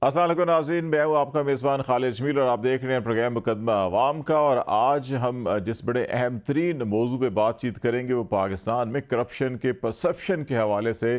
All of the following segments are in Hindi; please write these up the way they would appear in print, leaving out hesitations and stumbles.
अस्सलाम वालेकुम नाज़रीन, मैं हूँ आपका मेज़बान खालिद जमील और आप देख रहे हैं प्रोग्राम मुकदमा अवाम का। और आज हम जिस बड़े अहम तरीन मौजू पे बातचीत करेंगे वो पाकिस्तान में करप्शन के परसेप्शन के हवाले से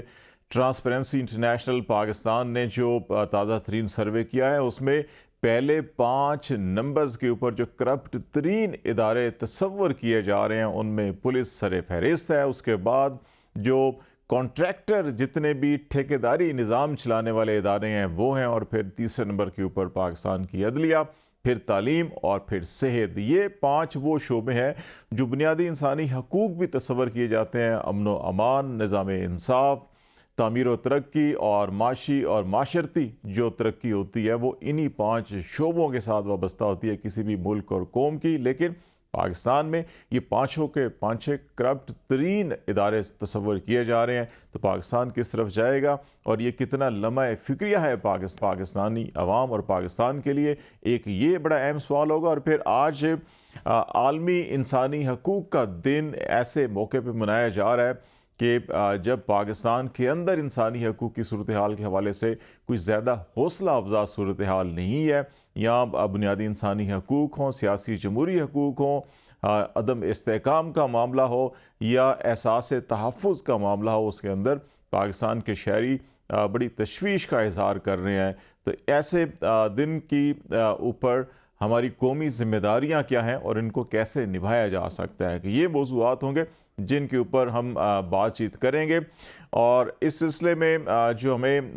ट्रांसपेरेंसी इंटरनेशनल पाकिस्तान ने जो ताज़ा तरीन सर्वे किया है उसमें पहले 5 नंबर्स के ऊपर जो करप्ट तरीन इदारे तस्वर किए जा रहे हैं उनमें पुलिस सर फहरिस्त है। उसके बाद जो कॉन्ट्रैक्टर जितने भी ठेकेदारी निज़ाम चलाने वाले इदारे हैं वो हैं, और फिर तीसरे नंबर के ऊपर पाकिस्तान की अदलिया, फिर तालीम और फिर सेहत। ये 5 वो शोबे हैं जो बुनियादी इंसानी हकूक़ भी तस्वर किए जाते हैं, अमन व अमान, निज़ाम इंसाफ, तामीर व तरक्की और माशी और माशरती जो तरक्की होती है वो इन्हीं 5 शोबों के साथ वाबस्ता होती है किसी भी मुल्क और कौम की। लेकिन पाकिस्तान में ये पाँचों के पाँचें करप्ट तरीन इदारे तस्वर किए जा रहे हैं। तो पाकिस्तान किस तरफ जाएगा और ये कितना लम्हा फिक्रिया है पाकिस्तानी अवाम और पाकिस्तान के लिए, एक ये बड़ा अहम सवाल होगा। और फिर आज आलमी इंसानी हकूक़ का दिन ऐसे मौके पर मनाया जा रहा है कि जब पाकिस्तान के अंदर इंसानी हकूक़ की सूरत हाल के हवाले से कोई ज़्यादा हौसला अफजा सूरत हाल नहीं है। यहाँ बुनियादी इंसानी हकूक़ हों, सियासी जमहूरी हकूक़ हों, अदम इस्तेहकाम का मामला हो या एहसास तहफ़्फ़ुज़ का मामला हो, उसके अंदर पाकिस्तान के शहरी बड़ी तशवीश का इज़हार कर रहे हैं। तो ऐसे दिन की ऊपर हमारी कौमी ज़िम्मेदारियाँ क्या हैं और इनको कैसे निभाया जा सकता है, कि ये मौज़ूआत होंगे जिनके ऊपर हम बातचीत करेंगे। और इस सिलसिले में जो हमें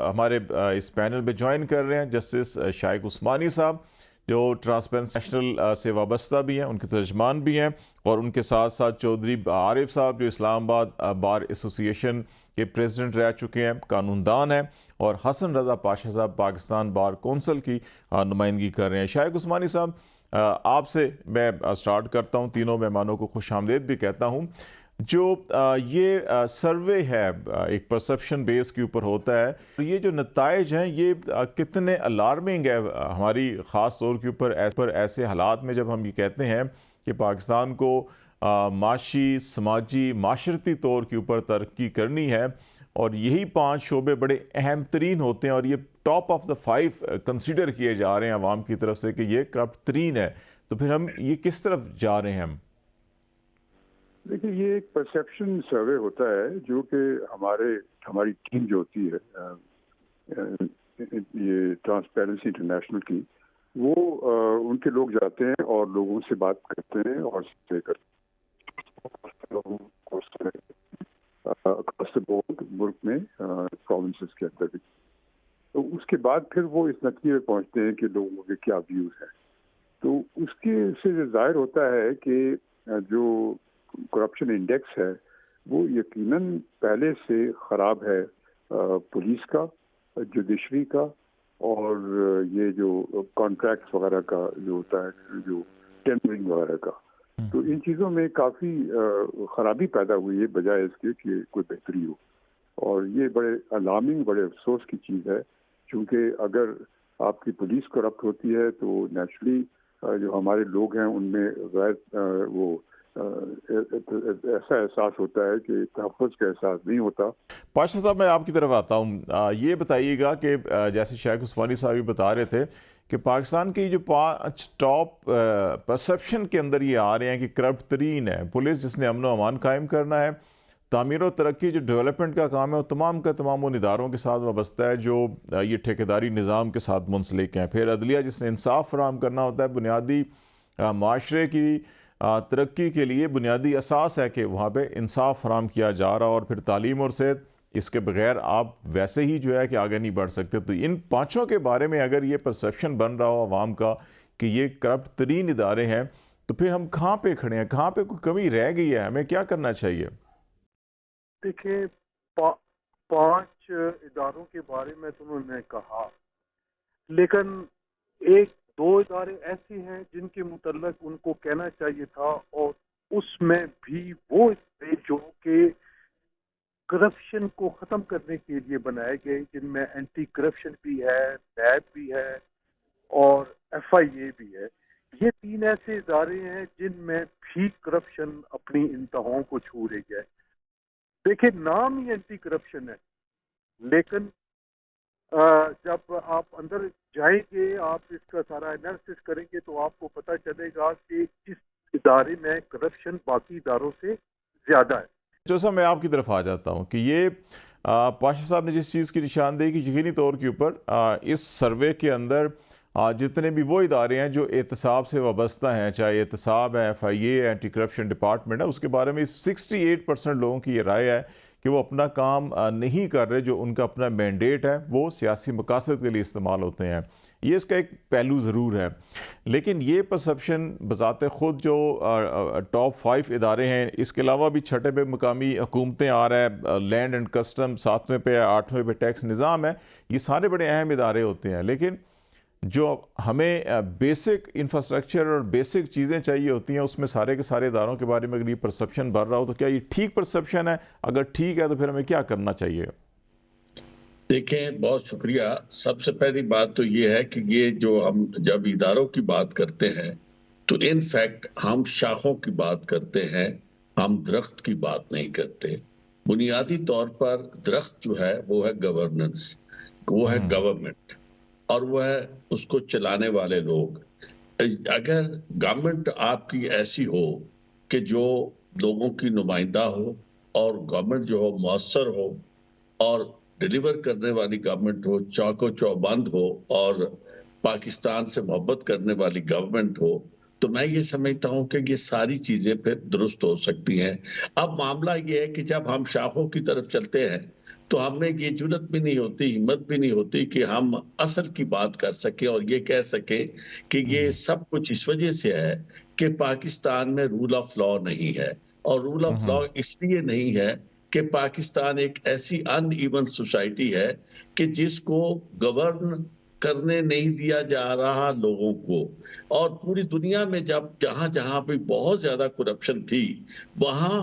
हमारे इस पैनल में ज्वाइन कर रहे हैं जस्टिस शाइक उस्मानी साहब, जो ट्रांसपेरेंसी नेशनल से वाबस्ता भी हैं, उनके तर्जमान भी हैं, और उनके साथ साथ चौधरी आरिफ साहब जो इस्लामाबाद बार एसोसिएशन के प्रेसिडेंट रह चुके हैं, कानूनदान हैं, और हसन रज़ा पाशा साहब पाकिस्तान बार कौंसिल की नुमाइंदगी कर रहे हैं। शाइक उस्मानी साहब, आपसे मैं स्टार्ट करता हूँ, तीनों मेहमानों को खुश आमदेद भी कहता हूँ। जो ये सर्वे है एक परसेप्शन बेस के ऊपर होता है, तो ये जो नताइज हैं ये कितने अलार्मिंग है हमारी ख़ास तौर के ऊपर ऐसे हालात में जब हम ये कहते हैं कि पाकिस्तान को माशी, समाजी, माशरती तौर के ऊपर तरक्की करनी है, और यही 5 शोबे बड़े अहम तरीन होते हैं और ये टॉप ऑफ द 5 कंसिडर किए जा रहे हैं अवाम की तरफ से कि ये करप्ट तरीन है। तो फिर हम ये किस तरफ जा रहे हैं हम? देखिए, ये एक परसेप्शन सर्वे होता है जो कि हमारी टीम जो होती है ये ट्रांसपेरेंसी इंटरनेशनल की, वो उनके लोग जाते हैं और लोगों से बात करते हैं और सर्वे करते हैं लोगों को अक्रॉस द बोर्ड मुल्क में, प्रोविंसेस के अंदर भी। तो उसके बाद फिर वो इस नतीजे में पहुंचते हैं कि लोगों के क्या व्यूज हैं। तो उसके से जाहिर होता है कि जो करप्शन इंडेक्स है वो यकीनन पहले से ख़राब है, पुलिस का, जुडिशरी का, और ये जो कॉन्ट्रैक्ट्स वगैरह का जो होता है, जो टेंडरिंग वगैरह का। तो इन चीज़ों में काफ़ी ख़राबी पैदा हुई है बजाय इसके कि कोई बेहतरी हो। और ये बड़े अलार्मिंग, बड़े अफसोस की चीज़ है, क्योंकि अगर आपकी पुलिस करप्ट होती है तो नेचुरली जो हमारे लोग हैं उनमें गैर वो ऐसा एहसास होता है कि तहफ़्फ़ुज़ का एहसास नहीं होता। पाशा साहब, मैं आपकी तरफ आता हूँ। ये बताइएगा कि जैसे शाइक उस्मानी साहब भी बता रहे थे कि पाकिस्तान की जो 5 टॉप परसेप्शन के अंदर ये आ रहे हैं कि करप्ट तरीन है पुलिस, जिसने अमन व अमान कायम करना है, तामीर और तरक्की जो डेवलपमेंट का काम है वो तमाम का तमाम उन इदारों के साथ वाबस्ता है जो ये ठेकेदारी निज़ाम के साथ मुंसलिक हैं, फिर अदलिया जिसने इंसाफ फराहम करना होता है, बुनियादी माशरे की तरक्की के लिए बुनियादी असास है कि वहाँ पे इंसाफ फराहम किया जा रहा, और फिर तालीम और सेहत, इसके बगैर आप वैसे ही जो है कि आगे नहीं बढ़ सकते। तो इन पाँचों के बारे में अगर ये परसेप्शन बन रहा हो आवाम का कि ये करप्ट तरीन इदारे हैं, तो फिर हम कहाँ पे खड़े हैं, कहाँ पे कोई कमी रह गई है, हमें क्या करना चाहिए? देखिए, पा, 5 इदारों के बारे में तो उन्होंने कहा, लेकिन एक दो इदारे ऐसे हैं जिनके मुतल्लक उनको कहना चाहिए था, और उसमें भी वो इदारे जो कि करप्शन को ख़त्म करने के लिए बनाए गए, जिनमें एंटी करप्शन भी है, नैब भी है और FIA भी है। ये 3 ऐसे इदारे हैं जिनमें भी करप्शन अपनी इंतहाओं को छू रही है। देखिए, नाम ही एंटी करप्शन है, लेकिन जब आप अंदर जाएंगे, आप इसका सारा एनालिसिस करेंगे तो आपको पता चलेगा कि इस इदारे में करप्शन बाकी इदारों से ज्यादा है। जो सर मैं आपकी तरफ आ जाता हूँ कि ये पाशा साहब ने जिस चीज़ की निशानदेही की यकीनी तौर के ऊपर इस सर्वे के अंदर जितने भी वो इदारे हैं जो एहतसाब से वाबस्ता हैं, चाहे एहतसाब है, FIA, एंटी करप्शन डिपार्टमेंट है, उसके बारे में 68% लोगों की ये राय है कि वो अपना काम नहीं कर रहे, जो उनका अपना मैंडेट है वो सियासी मकासद के लिए इस्तेमाल होते हैं। ये इसका एक पहलू ज़रूर है, लेकिन ये परसेप्शन बजाते ख़ुद जो टॉप 5 इदारे हैं, इसके अलावा भी छठे पे मकामी हुकूमतें आ रहा है, लैंड एंड कस्टम 7वें पे, 8वें पे टैक्स निज़ाम है, ये सारे बड़े अहम इदारे होते हैं। लेकिन जो हमें बेसिक इंफ्रास्ट्रक्चर और बेसिक चीज़ें चाहिए होती हैं, उसमें सारे के सारे इदारों के बारे में अगर ये परसेप्शन बढ़ रहा हो तो क्या ये ठीक परसेप्शन है? अगर ठीक है तो फिर हमें क्या करना चाहिए? देखें, बहुत शुक्रिया। सबसे पहली बात तो ये है कि ये जो हम जब इदारों की बात करते हैं तो इन फैक्ट हम शाखों की बात करते हैं, हम दरख्त की बात नहीं करते। बुनियादी तौर पर दरख्त जो है वो है गवर्नेंस, वो है गवर्नमेंट, और वो है उसको चलाने वाले लोग। अगर गवर्नमेंट आपकी ऐसी हो कि जो लोगों की नुमाइंदा हो और गवर्नमेंट जो हो मौसर हो और डिलीवर करने वाली गवर्नमेंट हो, चौको चौबंद हो और पाकिस्तान से मोहब्बत करने वाली गवर्नमेंट हो, तो मैं ये समझता हूं कि ये सारी चीजें फिर दुरुस्त हो सकती हैं। अब मामला ये है कि जब हम शाखों की तरफ चलते हैं तो हमें ये जुर्रत भी नहीं होती, हिम्मत भी नहीं होती कि हम असल की बात कर सके और ये कह सके कि ये सब कुछ इस वजह से है कि पाकिस्तान में रूल ऑफ लॉ नहीं है। और रूल ऑफ लॉ इसलिए नहीं है कि पाकिस्तान एक ऐसी अनइवन सोसाइटी है कि जिसको गवर्न करने नहीं दिया जा रहा लोगों को। और पूरी दुनिया में जब जहां जहां पे बहुत ज्यादा करप्शन थी, वहां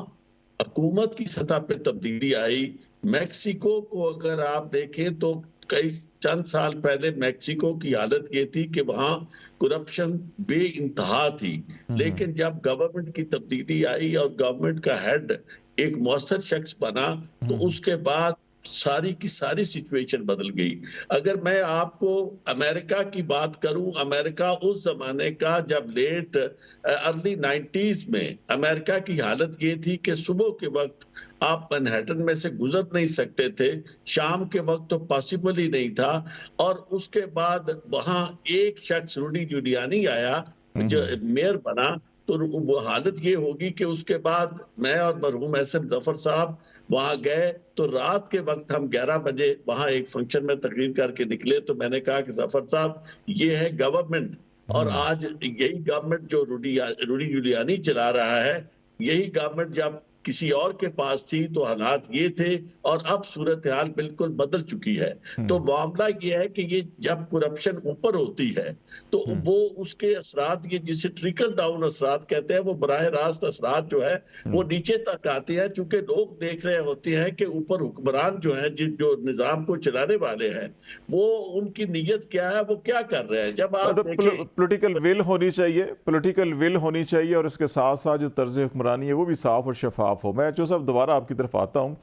हुकूमत की सतह पे तब्दीली आई। मैक्सिको को अगर आप देखें तो कई चंद साल पहले मैक्सिको की हालत ये थी कि वहां करप्शन बेइंतहा थी, लेकिन जब गवर्नमेंट की तब्दीली आई और गवर्नमेंट का हेड एक मौसर शख्स बना तो उसके बाद सारी की सारी सिचुएशन बदल गई। अगर मैं आपको अमेरिका की बात करूं, अमेरिका उस जमाने का जब लेट अर्ली 90s में अमेरिका की हालत ये थी कि सुबह के वक्त आप मैनहट्टन में से गुजर नहीं सकते थे, शाम के वक्त तो पॉसिबल ही नहीं था। और उसके बाद वहां एक शख्स रूडी गिuliani आया जो मेयर बना, तो वो हालत ये होगी कि उसके बाद मैं और मरहूम एहसन जफर साहब वहां गए तो रात के वक्त हम 11 बजे वहां एक फंक्शन में तकरीर करके निकले। तो मैंने कहा कि जफर साहब, ये है गवर्नमेंट, और आज यही गवर्नमेंट जो रूडी गिuliani चला रहा है, यही गवर्नमेंट जब किसी और के पास थी तो हालात ये थे, और अब सूरत हाल बिल्कुल बदल चुकी है। तो मामला ये है कि ये जब करप्शन ऊपर होती है तो वो उसके असरात, ये जिसे ट्रिकल डाउन असरात कहते हैं, वो बराह रास्त असरात जो है वो नीचे तक आते हैं, क्योंकि लोग देख रहे होते हैं कि ऊपर हुक्मरान जो है, जो निजाम को चलाने वाले हैं, वो उनकी नीयत क्या है, वो क्या कर रहे हैं। जब आप पॉलिटिकल विल होनी चाहिए, पॉलिटिकल विल होनी चाहिए, और इसके साथ साथ जो तर्ज हुक्मरानी है वो भी साफ और शफाफ हो। मैं जो साहब दोबारा आपकी तरफ आता हूँ,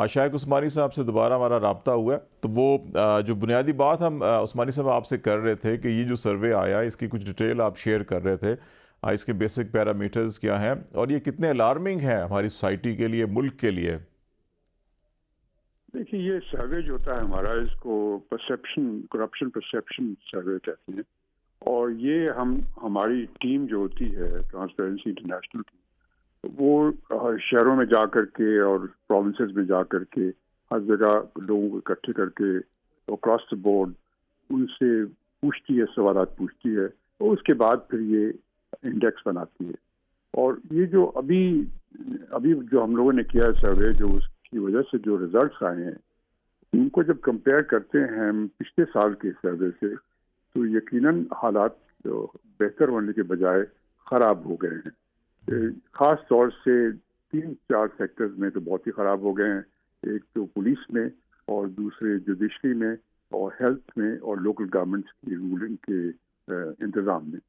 शायक उस्मानी साहब से दोबारा हमारा राब्ता हुआ है, तो वो जो बुनियादी बात हम उस्मानी साहब आपसे कर रहे थे कि ये जो सर्वे आया इसकी कुछ डिटेल आप शेयर कर रहे थे, इसके बेसिक पैरामीटर्स क्या हैं और ये कितने अलार्मिंग है हमारी सोसाइटी के लिए, मुल्क के लिए। देखिए, ये सर्वे जो होता है हमारा, इसको करप्शन परसेप्शन सर्वे कहते हैं, और ये हमारी टीम जो होती है ट्रांसपेरेंसी इंटरनेशनल की, वो शहरों में जा करके और प्रोविंसेस में जा करके हर जगह लोगों को इकट्ठे करके अक्रॉस द बोर्ड उनसे पूछती है, सवालात पूछती है, और उसके बाद फिर ये इंडेक्स बनाती है। और ये जो अभी जो हम लोगों ने किया सर्वे, जो उसकी वजह से जो रिजल्ट्स आए हैं, उनको जब कंपेयर करते हैं हम पिछले साल के सर्वे से, तो यकीनन हालात बेहतर होने के बजाय ख़राब हो गए हैं। ख़ास तौर से 3-4 सेक्टर्स में तो बहुत ही ख़राब हो गए हैं। एक तो पुलिस में, और दूसरे जुडिशरी में, और हेल्थ में, और लोकल गवर्नमेंट्स की रूलिंग के इंतज़ाम में।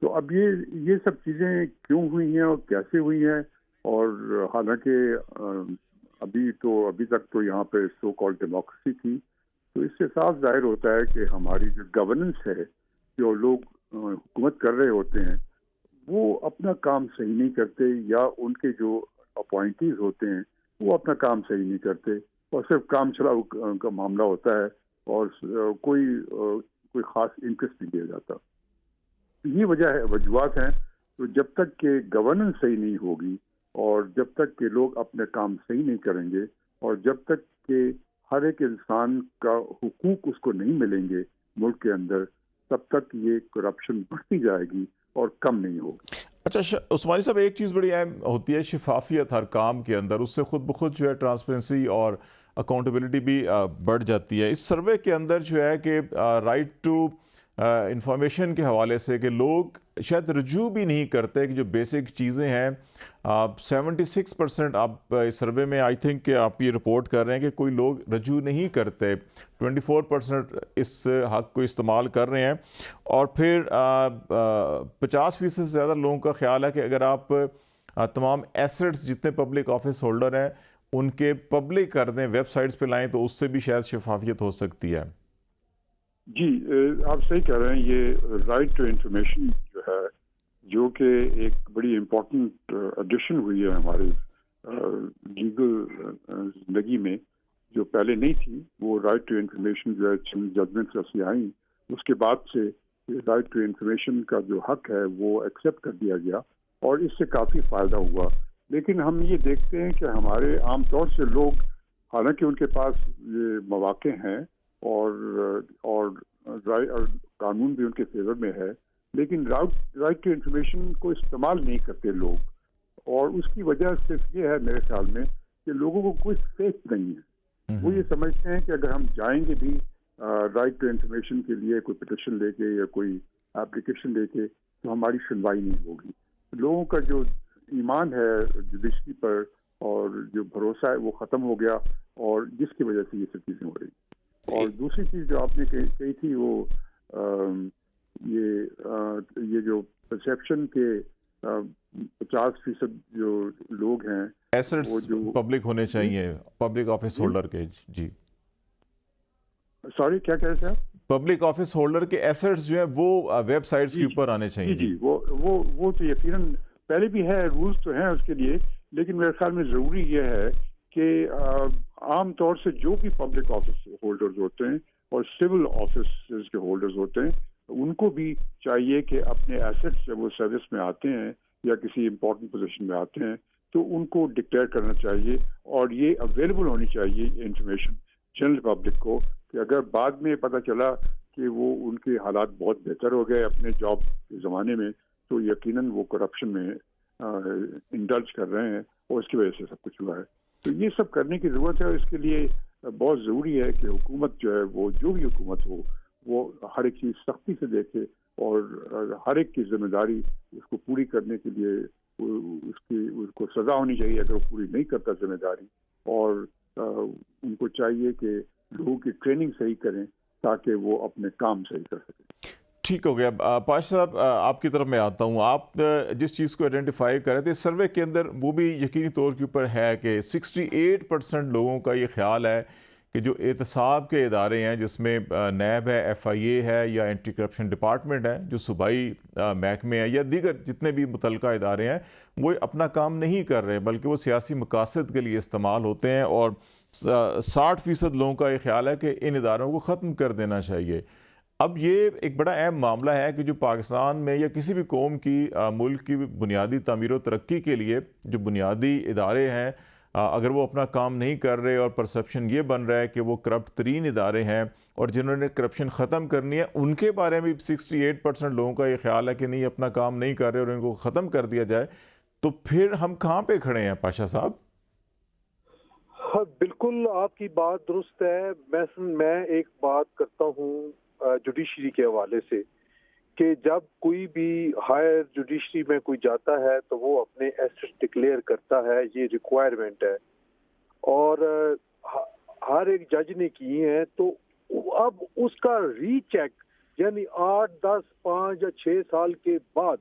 तो अब ये सब चीज़ें क्यों हुई हैं और कैसे हुई हैं, और हालांकि अभी तक तो यहाँ पे सो कॉल्ड डेमोक्रेसी थी, तो इससे साफ जाहिर होता है कि हमारी जो गवर्नेंस है, जो लोग हुकूमत कर रहे होते हैं, वो अपना काम सही नहीं करते, या उनके जो अपॉइंटीज होते हैं वो अपना काम सही नहीं करते, और सिर्फ काम चलाओ का मामला होता है, और कोई खास इंटरेस्ट नहीं दिया जाता। ये वजूहत हैं। तो जब तक के गवर्नेंस सही नहीं होगी, और जब तक के लोग अपने काम सही नहीं करेंगे, और जब तक के हर एक इंसान का हुकूक उसको नहीं मिलेंगे मुल्क के अंदर, तब तक ये करप्शन बढ़ती जाएगी और कम नहीं होगी। अच्छा उस्मानी साहब, एक चीज़ बड़ी अहम होती है शिफाफियत हर काम के अंदर, उससे खुद ब खुद जो है ट्रांसपेरेंसी और अकाउंटेबिलिटी भी बढ़ जाती है। इस सर्वे के अंदर जो है कि राइट टू इंफॉर्मेशन के हवाले से कि लोग शायद रजू भी नहीं करते कि जो बेसिक चीज़ें हैं, 76% आप इस सर्वे में आई थिंक कि आप ये रिपोर्ट कर रहे हैं कि कोई लोग रजू नहीं करते, 24% इस हक को इस्तेमाल कर रहे हैं, और फिर 50% से ज़्यादा लोगों का ख्याल है कि अगर आप तमाम एसेट्स जितने पब्लिक ऑफिस होल्डर हैं उनके पब्लिक कर दें, वेबसाइट्स पे लाएं, तो उससे भी शायद शफाफियत हो सकती है। जी, आप सही कह रहे हैं। ये राइट टू इंफॉर्मेशन जो है, जो कि एक बड़ी इम्पोर्टेंट एडिशन हुई है हमारे लीगल जिंदगी में, जो पहले नहीं थी। वो राइट टू इंफॉर्मेशन जो है जजमेंट से आई, उसके बाद से राइट टू इंफॉर्मेशन का जो हक है वो एक्सेप्ट कर दिया गया, और इससे काफ़ी फ़ायदा हुआ। लेकिन हम ये देखते हैं कि हमारे आम तौर से लोग, हालांकि उनके पास ये मौके हैं और कानून भी उनके फेवर में है, लेकिन राइट टू इंफॉर्मेशन को इस्तेमाल नहीं करते लोग। और उसकी वजह सिर्फ ये है मेरे ख्याल में कि लोगों को कोई फेथ नहीं है। वो ये समझते हैं कि अगर हम जाएंगे भी राइट टू इंफॉर्मेशन के लिए कोई पिटिशन लेके या कोई एप्लीकेशन लेके, तो हमारी सुनवाई नहीं होगी। लोगों का जो ईमान है जुडिशरी पर और जो भरोसा है वो ख़त्म हो गया, और जिसकी वजह से ये सब चीज़ें हो रही। और दूसरी चीज़ जो आपने कही थी वो ये जो परसेप्शन के 50% जो लोग हैं, एसेट्स जो पब्लिक होने चाहिए पब्लिक ऑफिस होल्डर के। जी सॉरी, क्या कह रहे थे आप? पब्लिक ऑफिस होल्डर के एसेट्स जो है वो वेबसाइट्स के ऊपर आने चाहिए। जी, वो तो यकीनन पहले भी है, रूल्स तो हैं उसके लिए, लेकिन मेरे ख्याल में ज़रूरी ये है कि आम तौर से जो भी पब्लिक ऑफिस होल्डर्स होते हैं और सिविल ऑफिस के होल्डर्स होते हैं, उनको भी चाहिए कि अपने एसेट्स जब वो सर्विस में आते हैं या किसी इम्पोर्टेंट पोजीशन में आते हैं, तो उनको डिक्लेयर करना चाहिए, और ये अवेलेबल होनी चाहिए इंफॉर्मेशन जनरल पब्लिक को, कि अगर बाद में पता चला कि वो उनके हालात बहुत बेहतर हो गए अपने जॉब के ज़माने में, तो यकीनन वो करप्शन में इंडल्ज कर रहे हैं, और इसकी वजह से सब कुछ हुआ है। तो ये सब करने की ज़रूरत है, और इसके लिए बहुत ज़रूरी है कि हुकूमत जो है, वो जो भी हुकूमत हो, वो हर एक चीज़ सख्ती से देखे, और हर एक की जिम्मेदारी उसको पूरी करने के लिए उसको सज़ा होनी चाहिए अगर वो पूरी नहीं करता जिम्मेदारी। और उनको चाहिए कि लोगों की ट्रेनिंग सही करें ताकि वो अपने काम सही कर सकें। ठीक हो गया। पाशा साहब, आपकी तरफ मैं आता हूँ। आप जिस चीज़ को आइडेंटिफाई कर रहे थे सर्वे के अंदर, वो भी यकीनी तौर के ऊपर है कि 68% लोगों का ये ख्याल है कि जो एहतसाब के इदारे हैं, जिसमें नैब है, FIA है, या एंटी करप्शन डिपार्टमेंट है, जो सूबाई महकमे हैं, या दीगर जितने भी मुतलका इदारे हैं, वो अपना काम नहीं कर रहे, बल्कि वो सियासी मकासद के लिए इस्तेमाल होते हैं। और 60% लोगों का ये ख्याल है कि इन इदारों को ख़त्म कर देना चाहिए। अब ये एक बड़ा अहम मामला है कि जो पाकिस्तान में या किसी भी कौम की मुल्क की बुनियादी तामीर व तरक्की के लिए जो बुनियादी इदारे हैं, अगर वो अपना काम नहीं कर रहे और परसेप्शन ये बन रहा है कि वो करप्ट तरीन इदारे हैं और जिन्होंने करप्शन ख़त्म करनी है, उनके बारे में 68% लोगों का ये ख्याल है कि नहीं, अपना काम नहीं कर रहे और इनको ख़त्म कर दिया जाए, तो फिर हम कहाँ पे खड़े हैं पाशा साहब? हाँ, बिल्कुल आपकी बात दुरुस्त है। मैं एक बात करता हूँ जुडिशरी के हवाले से, कि जब कोई भी हायर जुडिशरी में कोई जाता है तो वो अपने एसेट्स डिक्लेयर करता है, ये रिक्वायरमेंट है, और हर एक जज ने की है। तो अब उसका रीचेक, यानी 8, 10, 5 या 6 साल के बाद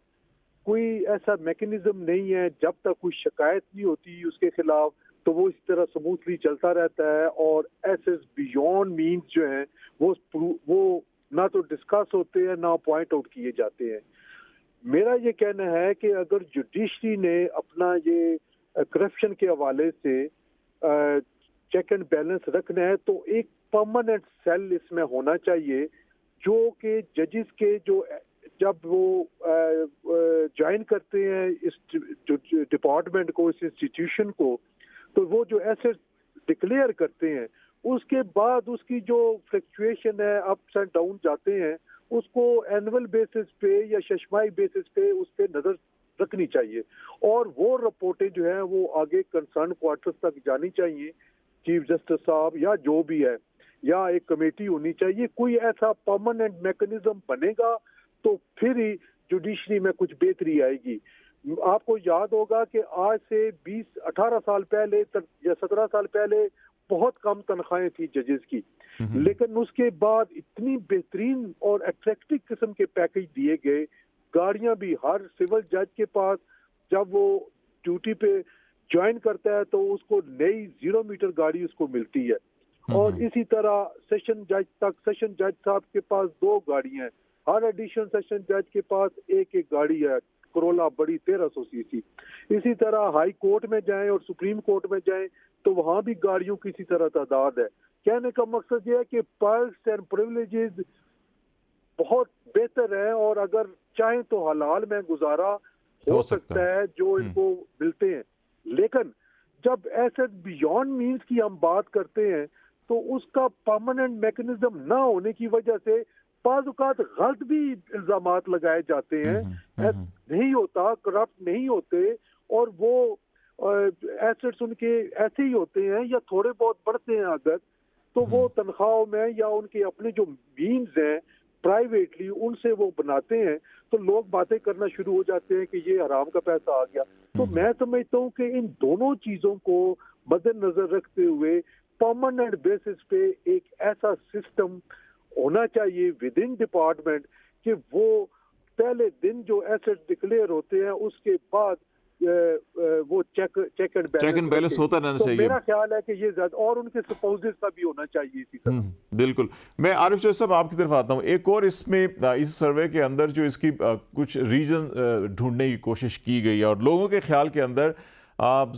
कोई ऐसा मैकेनिज्म नहीं है, जब तक कोई शिकायत नहीं होती उसके खिलाफ, तो वो इस तरह स्मूथली चलता रहता है और एसेस बियॉन्ड मीन्स जो हैं वो ना तो डिस्कस होते हैं ना पॉइंट आउट किए जाते हैं। मेरा ये कहना है कि अगर जुडिशरी ने अपना ये करप्शन के हवाले से चेक एंड बैलेंस रखना है तो एक परमानेंट सेल इसमें होना चाहिए जो कि जजेस के जो जब वो ज्वाइन करते हैं इस डिपार्टमेंट को, इस इंस्टीट्यूशन को, तो वो जो एसेट डिक्लेयर करते हैं उसके बाद उसकी जो फ्लक्चुएशन है, अप्स एंड डाउन जाते हैं, उसको एनुअल बेसिस पे या शशमाही बेसिस पे उस पे नजर रखनी चाहिए और वो रिपोर्टें जो है वो आगे कंसर्न क्वार्टर्स तक जानी चाहिए, चीफ जस्टिस साहब या जो भी है, या एक कमेटी होनी चाहिए। कोई ऐसा परमानेंट मैकेनिज्म बनेगा तो फिर ही जुडिशरी में कुछ बेहतरी आएगी। आपको याद होगा कि आज से 20-18 साल पहले या 17 साल पहले बहुत कम तनख्वाहें थी जजेस की, लेकिन उसके बाद इतनी बेहतरीन और अट्रैक्टिव किस्म के पैकेज दिए गए। गाड़ियां भी हर सिविल जज के पास जब वो ड्यूटी पे ज्वाइन करता है तो उसको नई 0 मीटर गाड़ी उसको मिलती है और इसी तरह सेशन जज साहब के पास 2 गाड़ियां हैं, हर एडिशनल सेशन जज के पास एक गाड़ी है, करोला बड़ी 1300 सीसी। इसी तरह हाई कोर्ट में जाएं और सुप्रीम कोर्ट में जाएं तो वहां भी गाड़ियों की इसी तरह तादाद है। कहने का मकसद यह है कि पर्क्स एंड प्रिविलेजेस बहुत बेहतर है और अगर चाहें तो हलाल में गुजारा हो सकता है जो इनको मिलते हैं, लेकिन जब एसेट बियॉन्ड मींस की हम बात करते हैं तो उसका परमानेंट मैकेनिज्म ना होने की वजह से बाज़ औक़ात गलत भी इल्जामात लगाए जाते हैं, नहीं होता, करप्ट नहीं होते और वो एसेट्स उनके ऐसे ही होते हैं या थोड़े बहुत बढ़ते हैं अगर, तो वो तनख्वाहों में या उनके अपने जो मीन्स हैं प्राइवेटली उनसे वो बनाते हैं, तो लोग बातें करना शुरू हो जाते हैं कि ये हराम का पैसा आ गया। तो मैं समझता हूँ कि इन दोनों चीजों को मद्देनजर रखते हुए परमानेंट बेसिस पे एक ऐसा सिस्टम होना चाहिए विद इन डिपार्टमेंट कि वो पहले दिन जो एसेट डिक्लेयर होते हैं उसके बाद वो चेक एंड बैलेंस होता रहना तो चाहिए। मेरा ख्याल है कि ये ज्यादा और उनके स्पाउसेस का भी होना चाहिए इसी तरह। बिल्कुल। मैं आरिफ जोशी साहब आपकी तरफ आता हूँ। एक और इसमें इस सर्वे के अंदर जो इसकी कुछ रीजन ढूंढने की कोशिश की गई है और लोगों के ख्याल के अंदर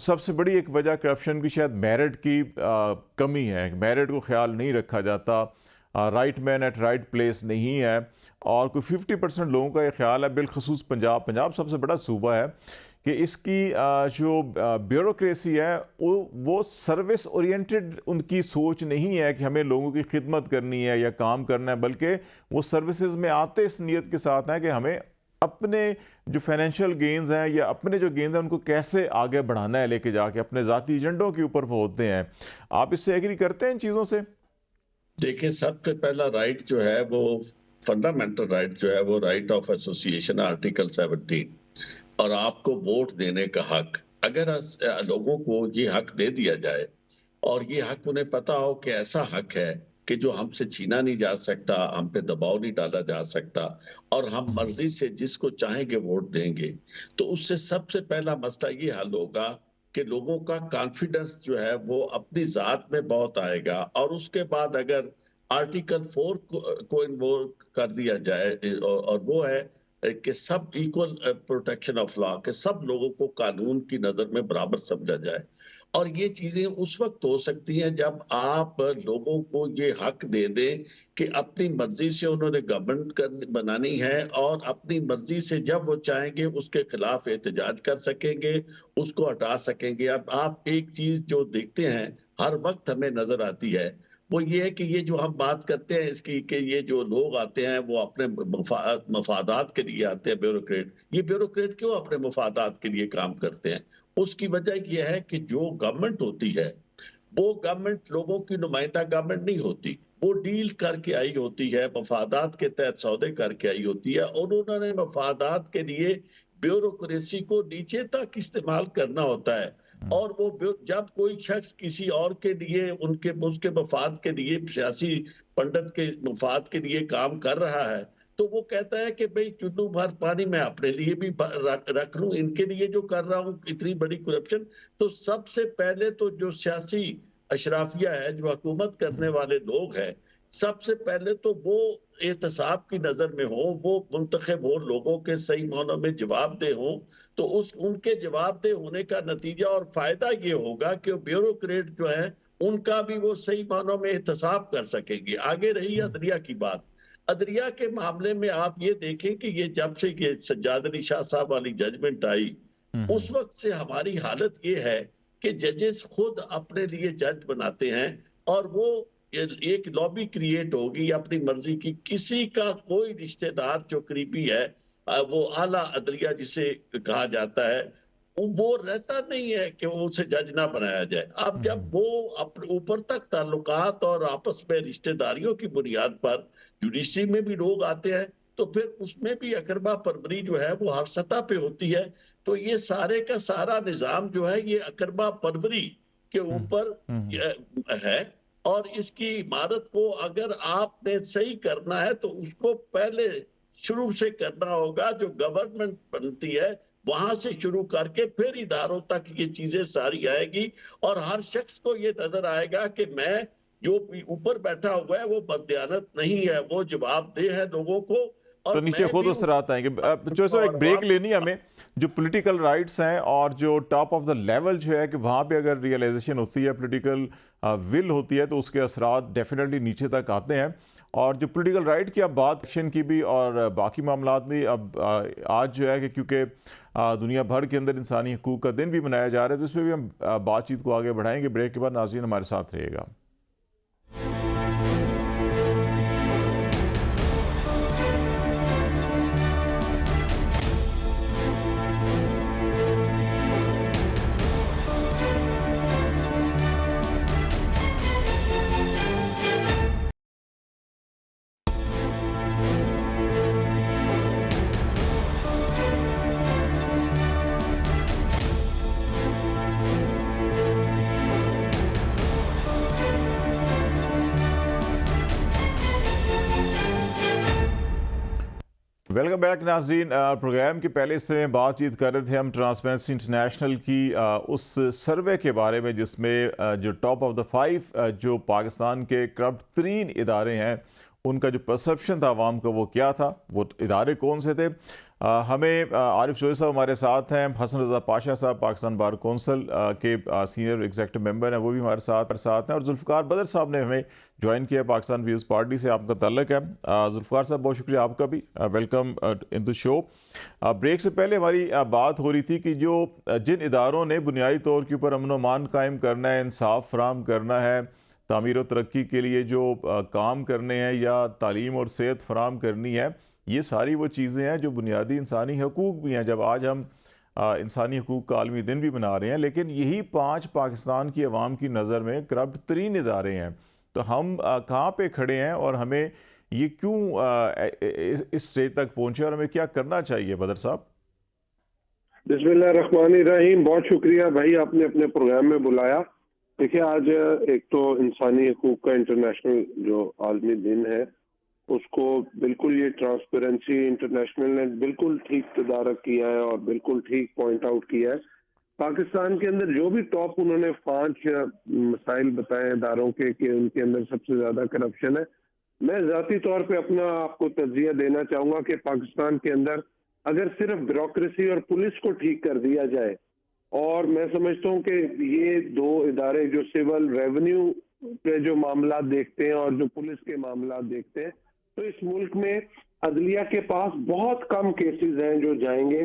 सबसे बड़ी एक वजह करप्शन की शायद मेरिट की कमी है। मेरिट को ख्याल नहीं रखा जाता, right man eight right place नहीं है और कोई 50% लोगों का ये ख्याल है, बिलखसूस पंजाब सबसे बड़ा सूबा है, कि इसकी जो ब्यूरोक्रेसी है वो सर्विस ओरिएंटेड उनकी सोच नहीं है कि हमें लोगों की खिदमत करनी है या काम करना है, बल्कि वो सर्विसेज में आते इस नीयत के साथ हैं कि हमें अपने जो फाइनेंशियल गेन्स हैं या अपने जो गेन्स हैं उनको कैसे आगे बढ़ाना है, लेके जाके अपने ज़ाती एजेंडों के ऊपर वो होते हैं। आप इससे एग्री करते हैं इन चीज़ों से? देखिए, सबसे पहला राइट जो है वो फंडामेंटल राइट जो है वो राइट ऑफ एसोसिएशन आर्टिकल 17 और आपको वोट देने का हक। अगर लोगों को ये हक दे दिया जाए और ये हक उन्हें पता हो कि ऐसा हक है कि जो हमसे छीना नहीं जा सकता, हम पे दबाव नहीं डाला जा सकता और हम मर्जी से जिसको चाहेंगे वोट देंगे, तो उससे सबसे पहला मसला ये हल होगा कि लोगों का कॉन्फिडेंस जो है वो अपनी जात में बहुत आएगा। और उसके बाद अगर आर्टिकल 4 को इन्वोल्व कर दिया जाए और वो है कि सब इक्वल प्रोटेक्शन ऑफ लॉ, के सब लोगों को कानून की नजर में बराबर समझा जाए। और ये चीजें उस वक्त हो सकती हैं जब आप लोगों को ये हक दे दें कि अपनी मर्जी से उन्होंने गवर्नमेंट बनानी है और अपनी मर्जी से जब वो चाहेंगे उसके खिलाफ एहतजाज कर सकेंगे, उसको हटा सकेंगे। अब आप एक चीज जो देखते हैं हर वक्त हमें नजर आती है वो ये है कि ये जो हम बात करते हैं इसकी कि ये जो लोग आते हैं वो अपने मफादात के लिए आते हैं, ये ब्यूरोक्रेट क्यों अपने मफादात के लिए काम करते हैं? उसकी वजह यह है कि जो गवर्नमेंट होती है वो गवर्नमेंट लोगों की नुमाइंदा गवर्नमेंट नहीं होती, वो डील करके आई होती है, मफादात के तहत सौदे करके आई होती है और उन्होंने मफादात के लिए ब्यूरोक्रेसी को नीचे तक इस्तेमाल करना होता है। और वो जब कोई शख्स किसी और के लिए उसके मफाद के लिए, सियासी पंडित के मफाद के लिए काम कर रहा है, तो वो कहता है कि भाई चुल्लू भर पानी मैं अपने लिए भी रख लूं, इनके लिए जो कर रहा हूं इतनी बड़ी करप्शन। तो सबसे पहले तो जो सियासी अशराफिया है, जो हुकूमत करने वाले लोग हैं, सबसे पहले तो वो एहतसाब की नजर में हो, वो मुंतखब हो, लोगों के सही मानों में जवाबदेह हो। तो उनके जवाबदेह होने का नतीजा और फायदा ये होगा कि ब्यूरोक्रेट जो है उनका भी वो सही मानों में एहतसाब कर सकेंगे। आगे रही अदलिया की बात, अदलिया के मामले में आप ये देखें कि ये जब से ये सज्जाद अली शाह साहब वाली जजमेंट आई, उस वक्त से हमारी हालत ये है कि जजेस खुद अपने लिए जज बनाते हैं और वो एक लॉबी क्रिएट होगी अपनी मर्जी की। किसी का कोई रिश्तेदार जो करीबी है, वो आला अदलिया जिसे कहा जाता है, वो रहता नहीं है कि वो उसे जज ना बनाया जाए। अब जब वो ऊपर तक ताल्लुकात और आपस में रिश्तेदारियों की बुनियाद पर जुडिशरी में भी लोग आते हैं, तो फिर उसमें भी अकरबा परवरी जो है वो हर सतह पे होती है। तो ये सारे का सारा निजाम जो है ये अकरबा परवरी के ऊपर है। और इसकी इमारत को अगर आपने सही करना है तो उसको पहले शुरू से करना होगा। जो गवर्नमेंट बनती है वहां से शुरू करके फिर इदारों तक ये चीजें सारी आएगी और हर शख्स को ये नजर आएगा कि मैं जो ऊपर बैठा हुआ है वो बददियानत नहीं है, वो जवाबदेह है लोगों को। तो नीचे खुद उस रात आएंगे। जो सो एक ब्रेक लेनी है हमें। जो पॉलिटिकल राइट्स हैं और जो टॉप ऑफ द लेवल जो है कि वहाँ पे अगर रियलाइजेशन होती है, पॉलिटिकल विल होती है, तो उसके असरात डेफिनेटली नीचे तक आते हैं। और जो पॉलिटिकल राइट की अब बात एक्शन की भी और बाकी मामलात भी अब आज जो है कि क्योंकि दुनिया भर के अंदर इंसानी हकूक़ का दिन भी मनाया जा रहा है, तो इसमें भी हम बातचीत को आगे बढ़ाएंगे। ब्रेक के बाद नाज़रीन हमारे साथ रहेगा। वेलकम बैक नाज़रीन। प्रोग्राम के पहले से बातचीत कर रहे थे हम ट्रांसपेरेंसी इंटरनेशनल की उस सर्वे के बारे में जिसमें जो टॉप ऑफ द 5 जो पाकिस्तान के करप्ट तरीन इदारे हैं उनका जो परसेप्शन था आवाम का वो क्या था, वो इदारे कौन से थे। हमें आरिफ जोशी साहब हमारे साथ हैं, हसन रज़ा पाशा साहब पाकिस्तान बार कौंसिल के सीनियर एग्जीक्यूटिव मेंबर हैं, वो भी हमारे साथ हैं, और जुल्फ़िकार बदर साहब ने हमें ज्वाइन किया पाकिस्तान पीपल्स पार्टी से, आपका तल्लक है। जुल्फ़िकार साहब बहुत शुक्रिया आपका भी, welcome in the show. Break से पहले हमारी बात हो रही थी कि जो जिन इदारों ने बुनियादी तौर के ऊपर अमन व अमान कायम करना है, इंसाफ फराहम करना है, तामीर और तरक्की के लिए जो काम करने हैं या तालीम और सेहत फराहम करनी है, ये सारी वो चीज़ें हैं जो बुनियादी इंसानी हकूक़ भी हैं। जब आज हम इंसानी हकूक़ का आलमी दिन भी मना रहे हैं, लेकिन यही 5 पाकिस्तान की आवाम की नज़र में करप्ट तरीन इदारे हैं। तो हम कहाँ पे खड़े हैं और हमें ये क्यों इस स्टेज तक पहुँचे और हमें क्या करना चाहिए बदर साहब? बिस्मिल्लाहिर्रहमानिर्रहीम। बहुत शुक्रिया भाई, आपने अपने प्रोग्राम में बुलाया। देखिए, आज एक तो इंसानी हकूक़ का इंटरनेशनल जो आलमी दिन है, उसको बिल्कुल ये ट्रांसपेरेंसी इंटरनेशनल ने बिल्कुल ठीक तदारक किया है और बिल्कुल ठीक पॉइंट आउट किया है। पाकिस्तान के अंदर जो भी टॉप उन्होंने 5 मसाइल बताए इदारों के कि उनके अंदर सबसे ज्यादा करप्शन है, मैं जाती तौर पे अपना आपको तज्जिया देना चाहूंगा कि पाकिस्तान के अंदर अगर सिर्फ ब्यूरोक्रेसी और पुलिस को ठीक कर दिया जाए, और मैं समझता हूँ कि ये 2 इदारे जो सिविल रेवेन्यू के जो मामला देखते हैं और जो पुलिस के मामला देखते हैं, तो इस मुल्क में अदलिया के पास बहुत कम केसेस हैं जो जाएंगे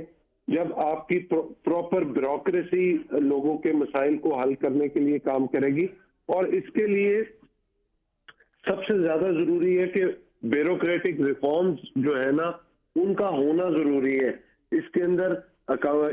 जब आपकी प्रॉपर ब्यूरोक्रेसी लोगों के मसाइल को हल करने के लिए काम करेगी। और इसके लिए सबसे ज्यादा जरूरी है कि ब्यूरोक्रेटिक रिफॉर्म्स जो है ना, उनका होना जरूरी है। इसके अंदर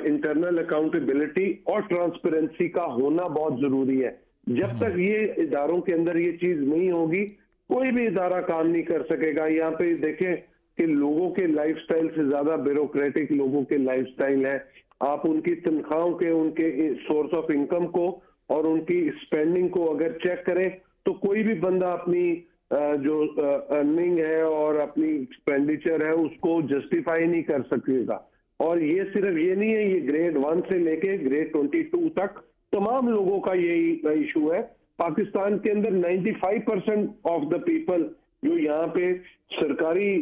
इंटरनल अकाउंटेबिलिटी और ट्रांसपेरेंसी का होना बहुत जरूरी है। जब तक ये इदारों के अंदर ये चीज नहीं होगी, कोई भी इदारा काम नहीं कर सकेगा। यहाँ पे देखें कि लोगों के लाइफस्टाइल से ज्यादा ब्यूरोक्रेटिक लोगों के लाइफस्टाइल है। आप उनकी तनख्वाहों के, उनके सोर्स ऑफ इनकम को और उनकी स्पेंडिंग को अगर चेक करें, तो कोई भी बंदा अपनी जो अर्निंग है और अपनी एक्सपेंडिचर है उसको जस्टिफाई नहीं कर सकेगा। और ये सिर्फ ये नहीं है, ये ग्रेड 1 से लेके ग्रेड 22 तक तमाम लोगों का यही इशू है। पाकिस्तान के अंदर 95% ऑफ द पीपल जो यहाँ पे सरकारी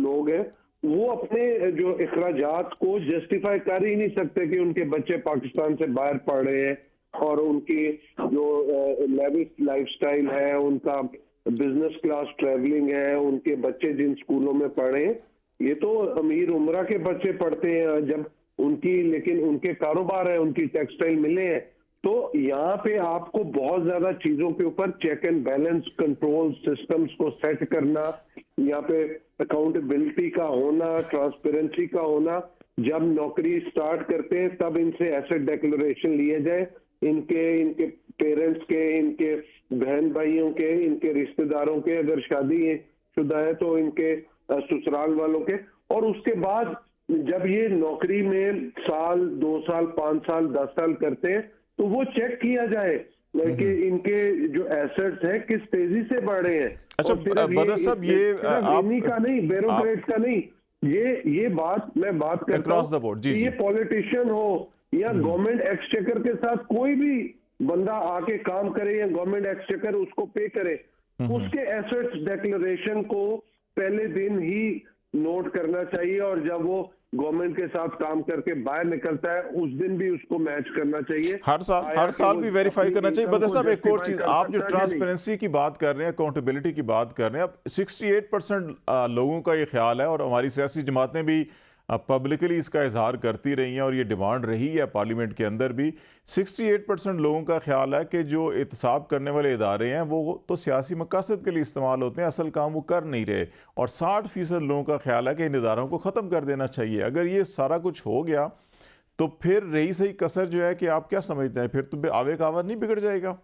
लोग हैं वो अपने जो अखराजात को जस्टिफाई कर ही नहीं सकते कि उनके बच्चे पाकिस्तान से बाहर पढ़ रहे हैं और उनकी जो लेविश लाइफस्टाइल है, उनका बिजनेस क्लास ट्रैवलिंग है, उनके बच्चे जिन स्कूलों में पढ़े हैं, ये तो अमीर उमरा के बच्चे पढ़ते हैं जब उनकी, लेकिन उनके कारोबार है, उनकी टेक्सटाइल मिले हैं। तो यहाँ पे आपको बहुत ज्यादा चीजों के ऊपर check and balance control systems को सेट करना, यहाँ पे अकाउंटेबिलिटी का होना, ट्रांसपेरेंसी का होना। जब नौकरी स्टार्ट करते हैं तब इनसे एसेट डिक्लेरेशन लिए जाए, इनके पेरेंट्स के, इनके बहन भाइयों के, इनके रिश्तेदारों के, अगर शादी शुदा है तो इनके ससुराल वालों के। और उसके बाद जब ये नौकरी में साल 2 साल 5 साल 10 साल करते हैं तो वो चेक किया जाए कि इनके जो एसेट्स हैं किस तेजी से बढ़ रहे हैं। अच्छा बदर साहब, ये आप का नहीं, ब्यूरोक्रेट का नहीं, ये बात मैं बात करता हूँ, ये पॉलिटिशियन हो या गवर्नमेंट एक्सचेकर के साथ कोई भी बंदा आके काम करे या गवर्नमेंट एक्सचेकर उसको पे करे, उसके एसेट्स डिक्लेरेशन को पहले दिन ही नोट करना चाहिए और जब वो गवर्नमेंट के साथ काम करके बाहर निकलता है उस दिन भी उसको मैच करना चाहिए, हर साल भी वेरीफाई करना चाहिए। बदर साहब, एक और चीज, आप जो ट्रांसपेरेंसी की बात कर रहे हैं, अकाउंटेबिलिटी की बात कर रहे हैं, अब 68% लोगों का ये ख्याल है और हमारी सियासी जमातें भी पब्लिकली इसका इजहार करती रही हैं और ये डिमांड रही है पार्लियामेंट के अंदर भी। 68% लोगों का ख्याल है कि जो एहतसाब करने वाले इदारे हैं वो तो सियासी मकासद के लिए इस्तेमाल होते हैं, असल काम वो कर नहीं रहे। और 60% लोगों का ख्याल है कि इन इदारों को ख़त्म कर देना चाहिए। अगर ये सारा कुछ हो गया तो फिर रही सही कसर जो है कि आप क्या समझते हैं, फिर तो आवे का आवाज नहीं बिगड़ जाएगा?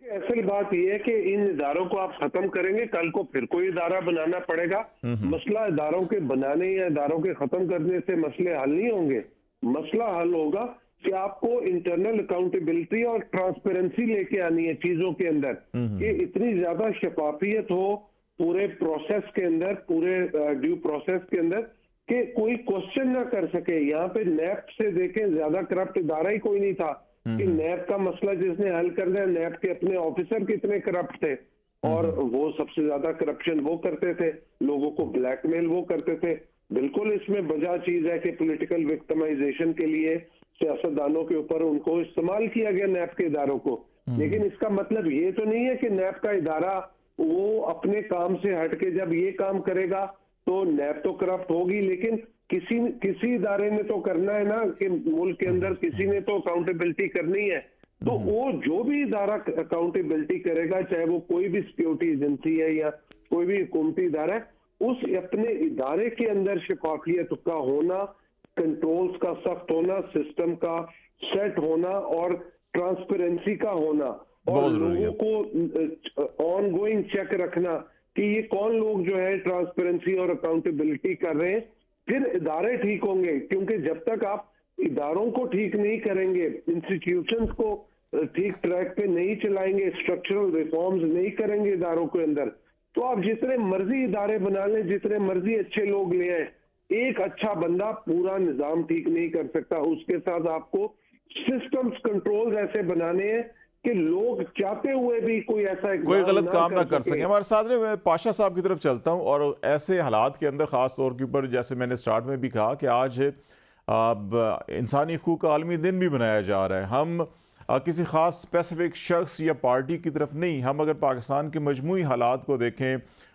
असल बात यह है कि इन इदारों को आप खत्म करेंगे, कल को फिर कोई इदारा बनाना पड़ेगा। मसला इदारों के बनाने या इदारों के खत्म करने से मसले हल नहीं होंगे। मसला हल होगा कि आपको इंटरनल अकाउंटेबिलिटी और ट्रांसपेरेंसी लेके आनी है चीजों के अंदर, कि इतनी ज्यादा शफाफियत हो पूरे प्रोसेस के अंदर, पूरे ड्यू प्रोसेस के अंदर, कि कोई क्वेश्चन ना कर सके। यहाँ पे नैप से देखें ज्यादा करप्ट इदारा ही कोई नहीं था कि नैप का मसला जिसने हल कर दिया, नैप के अपने ऑफिसर कितने करप्ट थे और वो सबसे ज्यादा करप्शन वो करते थे, लोगों को ब्लैकमेल वो करते थे। बिल्कुल इसमें वजह चीज है कि पॉलिटिकल विक्टिमाइजेशन के लिए सियासतदानों के ऊपर उनको इस्तेमाल किया गया नैप के इदारों को। लेकिन इसका मतलब ये तो नहीं है कि नैप का इदारा वो अपने काम से हट के जब ये काम करेगा तो नैप तो करप्ट होगी, लेकिन किसी इदारे ने तो करना है ना कि मुल्क के अंदर किसी ने तो अकाउंटेबिलिटी करनी है। तो वो जो भी इदारा अकाउंटेबिलिटी करेगा, चाहे वो कोई भी सिक्योरिटी एजेंसी है या कोई भी हुकूमती इदारा है, उस अपने इदारे के अंदर शफाफियत का होना, कंट्रोल्स का सख्त होना, सिस्टम का सेट होना और ट्रांसपेरेंसी का होना और लोगों को ऑन गोइंग चेक रखना कि ये कौन लोग जो है ट्रांसपेरेंसी और अकाउंटेबिलिटी कर रहे हैं, फिर इदारे ठीक होंगे। क्योंकि जब तक आप इदारों को ठीक नहीं करेंगे, इंस्टीट्यूशंस को ठीक ट्रैक पे नहीं चलाएंगे, स्ट्रक्चरल रिफॉर्म्स नहीं करेंगे इदारों के अंदर, तो आप जितने मर्जी इदारे बना लें, जितने मर्जी अच्छे लोग ले आए, एक अच्छा बंदा पूरा निजाम ठीक नहीं कर सकता। उसके साथ आपको सिस्टम्स कंट्रोल्स ऐसे बनाने हैं कि लोग चाहते हुए भी कोई गलत काम ना कर सके। हमारे साथ में मैं पाशा साहब की तरफ चलता हूं और ऐसे हालात के अंदर ख़ास तौर के ऊपर, जैसे मैंने स्टार्ट में भी कहा कि आज इंसानी हकूक़ का आलमी दिन भी मनाया जा रहा है। हम किसी ख़ास स्पेसिफिक शख्स या पार्टी की तरफ नहीं, हम अगर पाकिस्तान के मजमूई हालात को देखें,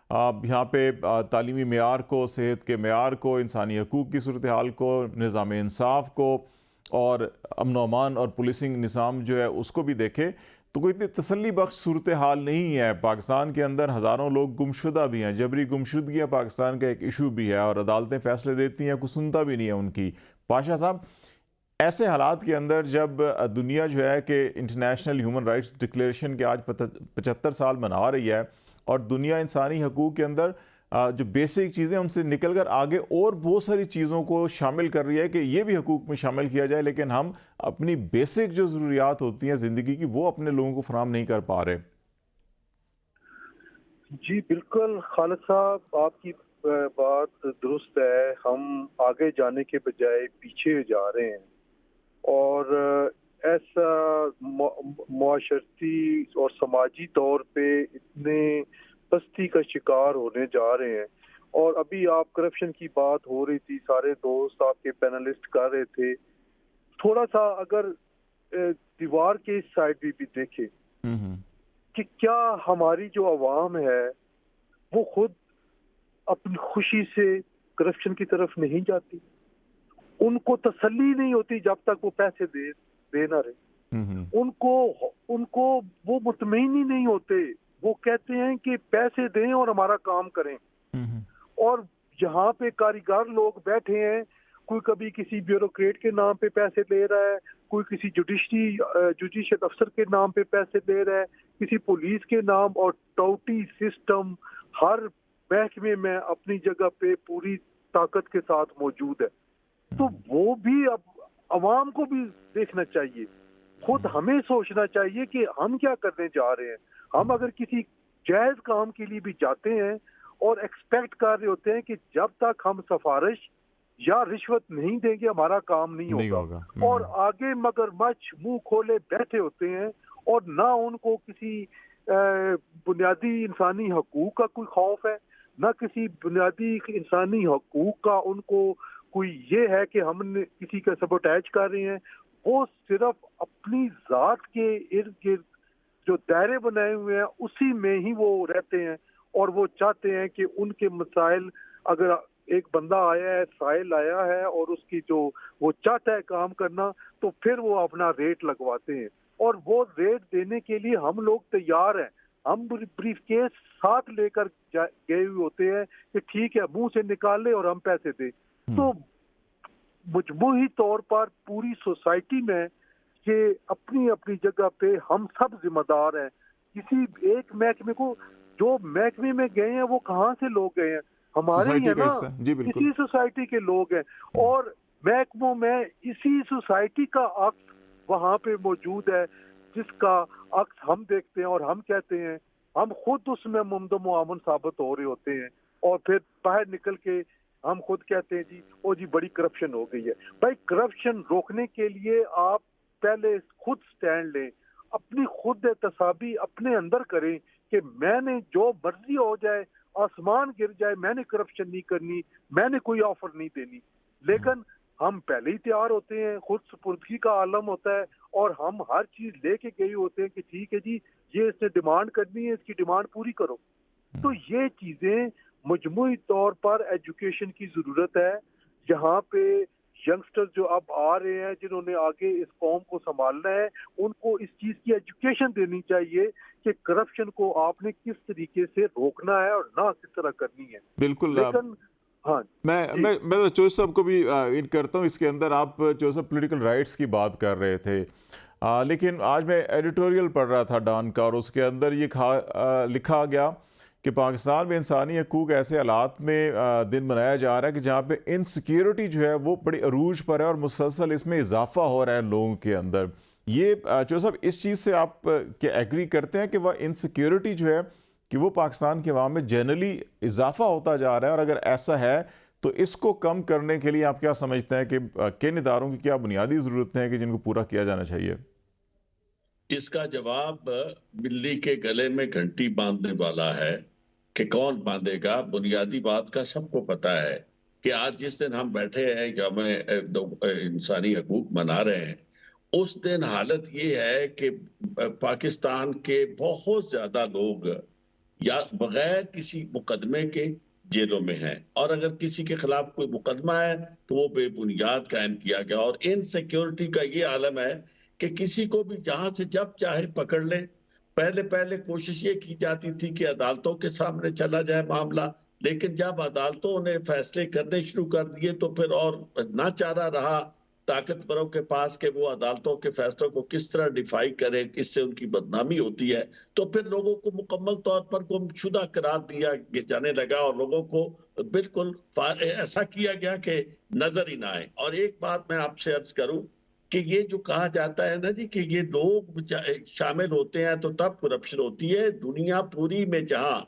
यहाँ पे तालीमी मेयार को, सेहत के मेयार को, इंसानी हकूक़ की सूरत हाल को, निज़ाम इंसाफ को और अमन व अमान और पुलिसिंग निज़ाम जो है उसको भी देखें, तो कोई इतनी तसल्ली बख्श सूरत हाल नहीं है। पाकिस्तान के अंदर हज़ारों लोग गुमशुदा भी हैं, जबरी गुमशुदगियाँ पाकिस्तान का एक इशू भी है और अदालतें फ़ैसले देती हैं, कुछ सुनता भी नहीं है उनकी। पाशा साहब, ऐसे हालात के अंदर जब दुनिया जो है कि इंटरनेशनल ह्यूमन राइट्स डिक्लेरेशन के आज 75 साल मना रही है और दुनिया इंसानी हकूक़ के अंदर जो बेसिक चीज़ें उनसे निकल कर आगे और बहुत सारी चीज़ों को शामिल कर रही है कि ये भी हकूक़ में शामिल किया जाए, लेकिन हम अपनी बेसिक जो ज़रूरियात होती हैं ज़िंदगी की वो अपने लोगों को फराहम नहीं कर पा रहे। जी बिल्कुल खालिद साहब, आपकी बात दुरुस्त है। हम आगे जाने के बजाय पीछे जा रहे हैं और ऐसा मुआशरती और समाजी तौर पे इतने पस्ती का शिकार होने जा रहे हैं। और अभी आप करप्शन की बात हो रही थी, सारे दोस्त आपके पैनलिस्ट कर रहे थे। थोड़ा सा अगर दीवार के इस साइड भी देखें कि क्या हमारी जो आवाम है वो खुद अपनी खुशी से करप्शन की तरफ नहीं जाती। उनको तसल्ली नहीं होती जब तक वो पैसे दे ना रहे। उनको उनको वो मुतमईन ही नहीं होते। वो कहते हैं कि पैसे दें और हमारा काम करें। और यहाँ पे कारीगर लोग बैठे हैं, कोई कभी किसी ब्यूरोक्रेट के नाम पे पैसे ले रहा है, कोई किसी जुडिशियल अफसर के नाम पे पैसे ले रहा है, किसी पुलिस के नाम। और टाउटी सिस्टम हर महकमे में अपनी जगह पे पूरी ताकत के साथ मौजूद है। तो वो भी अब अवाम को भी देखना चाहिए, खुद हमें सोचना चाहिए कि हम क्या करने जा रहे हैं। हम अगर किसी जायज काम के लिए भी जाते हैं और एक्सपेक्ट कर रहे होते हैं कि जब तक हम सिफारिश या रिश्वत नहीं देंगे हमारा काम नहीं होगा। और आगे मगरमच्छ मुंह खोले बैठे होते हैं और ना उनको किसी बुनियादी इंसानी हकूक का कोई खौफ है, ना किसी बुनियादी इंसानी हकूक का उनको कोई ये है कि हमने किसी का सबोटैज कर रहे हैं। वो सिर्फ अपनी जात के इर्द गिर्द जो दायरे बनाए हुए हैं उसी में ही वो रहते हैं। और वो चाहते हैं कि उनके मसाइल, अगर एक बंदा आया है, साहिल आया है और उसकी जो वो चाहता है काम करना, तो फिर वो अपना रेट लगवाते हैं। और वो रेट देने के लिए हम लोग तैयार हैं। हम ब्रीफकेस साथ लेकर गए हुए होते हैं कि ठीक है, मुंह से निकाले और हम पैसे दें। तो मजमूही तौर पर पूरी सोसाइटी में ये अपनी अपनी जगह पे हम सब जिम्मेदार हैं। किसी एक महकमे को, जो महकमे में गए हैं वो कहाँ से लोग गए हैं, हमारे ही है ना, इसी सोसाइटी के लोग हैं। और महकमों में इसी सोसाइटी का अक्स वहाँ पे मौजूद है, जिसका अक्स हम देखते हैं और हम कहते हैं, हम खुद उसमें मुमदो मुआमन साबित हो रहे होते हैं। और फिर बाहर निकल के हम खुद कहते हैं जी ओ जी बड़ी करप्शन हो गई है। भाई, करप्शन रोकने के लिए आप पहले खुद स्टैंड लें, अपनी खुद एहतसाबी अपने अंदर करें कि मैंने जो मर्जी हो जाए, आसमान गिर जाए, मैंने करप्शन नहीं करनी, मैंने कोई ऑफर नहीं देनी। लेकिन हम पहले ही तैयार होते हैं, खुद सुपुर्दगी का आलम होता है और हम हर चीज लेके गए होते हैं कि ठीक है जी, ये इसने डिमांड करनी है, इसकी डिमांड पूरी करो। तो ये चीजें मजमूई तौर पर एजुकेशन की जरूरत है। यहाँ पे यंगस्टर्स जो अब आ रहे हैं, जिन्होंने आगे इस कौम को संभालना है, उनको इस चीज की एजुकेशन देनी चाहिए कि करप्शन को आपने किस तरीके से रोकना है और ना किस तरह करनी है। बिल्कुल। लेकिन हाँ, मैं चौधरी साहब को भी इन करता हूँ। इसके अंदर आप चौधरी साहब पोलिटिकल राइट्स की बात कर रहे थे, लेकिन आज मैं एडिटोरियल पढ़ रहा था डॉन का और उसके अंदर ये लिखा गया कि पाकिस्तान में इंसानी हकूक़ ऐसे हालात में दिन मनाया जा रहा है कि जहाँ पे इनसिक्योरिटी जो है वो बड़ी अरूज पर है और मुसलसल इसमें इजाफा हो रहा है लोगों के अंदर। ये चौधरी साहब, इस चीज़ से आप क्या एग्री करते हैं कि वह इनसिक्योरिटी जो है कि वो पाकिस्तान के अवाम में जनरली इजाफा होता जा रहा है? और अगर ऐसा है तो इसको कम करने के लिए आप क्या समझते हैं कि किन इदारों की क्या बुनियादी ज़रूरतें हैं कि जिनको पूरा किया जाना चाहिए? इसका जवाब बिल्ली के गले में घंटी बांधने वाला है कि कौन बांधेगा। बुनियादी बात का सबको पता है कि आज जिस दिन हम बैठे हैं या में इंसानी हकूक मना रहे हैं, उस दिन हालत ये है कि पाकिस्तान के बहुत ज्यादा लोग या बगैर किसी मुकदमे के जेलों में हैं, और अगर किसी के खिलाफ कोई मुकदमा है तो वो बेबुनियाद कायम किया गया। और इनसिक्योरिटी का ये आलम है कि किसी को भी जहां से जब चाहे पकड़ ले। पहले कोशिश ये की जाती थी कि अदालतों के सामने चला जाए मामला, लेकिन जब अदालतों ने फैसले करने शुरू कर दिए तो फिर और ना चारा रहा ताकतवरों के पास कि वो अदालतों के फैसलों को किस तरह डिफाई करे, इससे उनकी बदनामी होती है। तो फिर लोगों को मुकम्मल तौर पर गुमशुदा करार दिया जाने लगा और लोगों को बिल्कुल ऐसा किया गया कि नजर ही ना आए। और एक बात मैं आपसे अर्ज करूं कि ये जो कहा जाता है ना जी कि ये लोग शामिल होते हैं तो तब करप्शन होती है, दुनिया पूरी में जहां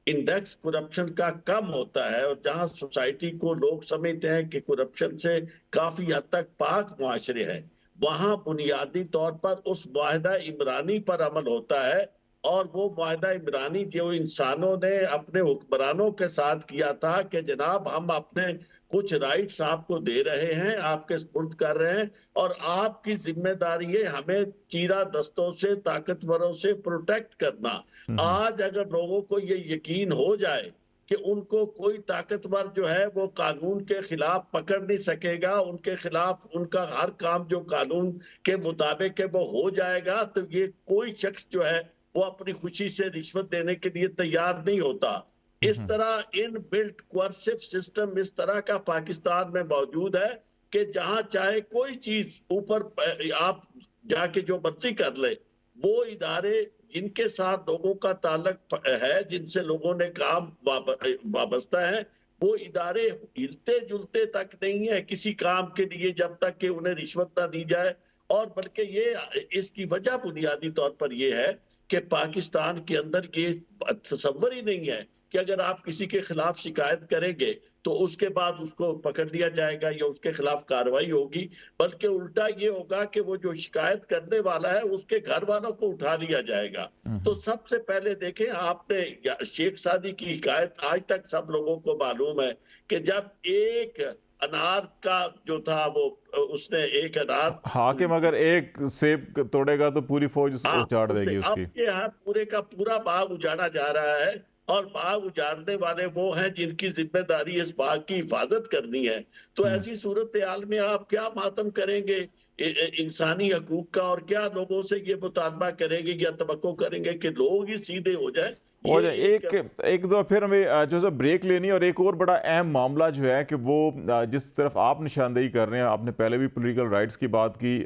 इंडेक्स करप्शन का कम होता है और जहां सोसाइटी को लोग समझते हैं कि करप्शन से काफी हद तक पाक मुआशरे हैं, वहां बुनियादी तौर पर उस मुआहदा इमरानी पर अमल होता है। और वो मुआहदा इमरानी जो इंसानों ने अपने हुक्मरानों के साथ किया था कि जनाब हम अपने कुछ राइट्स आपको दे रहे हैं, आपके सुपुर्द कर रहे हैं और आपकी जिम्मेदारी है हमें चीरा दस्तों से, ताकतवरों से प्रोटेक्ट करना। आज अगर लोगों को ये यकीन हो जाए कि उनको कोई ताकतवर जो है वो कानून के खिलाफ पकड़ नहीं सकेगा, उनके खिलाफ उनका हर काम जो कानून के मुताबिक है वो हो जाएगा, तो ये कोई शख्स जो है वो अपनी खुशी से रिश्वत देने के लिए तैयार नहीं होता। इस तरह इन बिल्ट कोर्सिव सिस्टम इस तरह का पाकिस्तान में मौजूद है कि जहां चाहे कोई चीज ऊपर आप जाके जो मर्जी कर ले, वो इदारे जिनके साथ लोगों का ताल्लुक है, जिनसे लोगों ने काम वाबस्ता है, वो इदारे हिलते जुलते तक नहीं है किसी काम के लिए जब तक कि उन्हें रिश्वत ना दी जाए। और बल्कि ये इसकी वजह बुनियादी तौर पर यह है कि पाकिस्तान के अंदर ये तसव्वुर ही नहीं है कि अगर आप किसी के खिलाफ शिकायत करेंगे तो उसके बाद उसको पकड़ लिया जाएगा या उसके खिलाफ कार्रवाई होगी, बल्कि उल्टा ये होगा कि वो जो शिकायत करने वाला है उसके घर वालों को उठा लिया जाएगा। तो सबसे पहले देखें, आपने शेख सादी की हिकायत आज तक सब लोगों को मालूम है कि जब एक अनार का जो था वो उसने एक अनार हाकिम अगर एक सेब तोड़ेगा तो पूरी फौज उजाड़ देगी उसकी। अब यहाँ पूरे का पूरा बाग उजाड़ा जा रहा है और बाग उजाड़ने वाले वो हैं जिनकी जिम्मेदारी इस बाग की हिफाजत करनी है। तो ऐसी सूरत हाल में आप क्या मातम करेंगे इंसानी हकूक का, और क्या लोगों से ये मुतालबा करेंगे या तवक्को करेंगे कि लोग ही सीधे हो जाए। हो जाए एक दो फिर हमें जो है ब्रेक लेनी है। और एक और बड़ा अहम मामला जो है कि वो जिस तरफ आप निशानदेही कर रहे हैं, आपने पहले भी पॉलिटिकल राइट्स की बात की,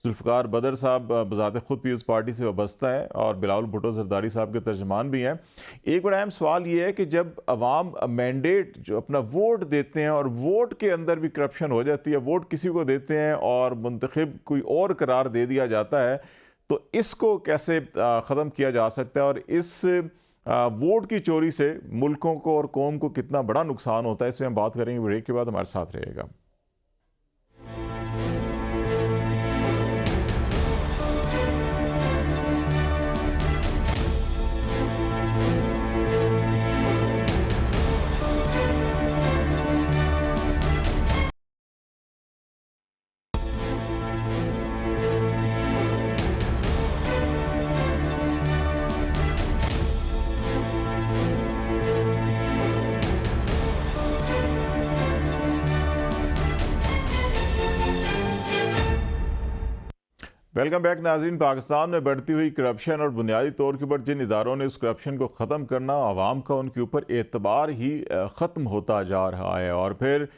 जुल्फ़िकार बदर साहब बज़ात खुद पीपल्स पार्टी से वाबस्ता है और बिलावल भुट्टो ज़रदारी साहब के तर्जमान भी हैं। एक बड़ा अहम सवाल ये है कि जब अवाम मैंडेट जो अपना वोट देते हैं और वोट के अंदर भी करप्शन हो जाती है, वोट किसी को देते हैं और मुंतखब कोई और करार दे दिया जाता है, तो इसको कैसे ख़त्म किया जा सकता है और इस वोट की चोरी से मुल्कों को और कौम को कितना बड़ा नुकसान होता है, इसमें हम बात करेंगे। ब्रेक के बाद हमारे साथ रहेगा। वेलकम बैक नाज़रीन। पाकिस्तान में बढ़ती हुई करप्शन और बुनियादी तौर के ऊपर जिन इदारों ने उस करप्शन को ख़त्म करना, आवाम का उनके ऊपर एतबार ही ख़त्म होता जा रहा है। और फिर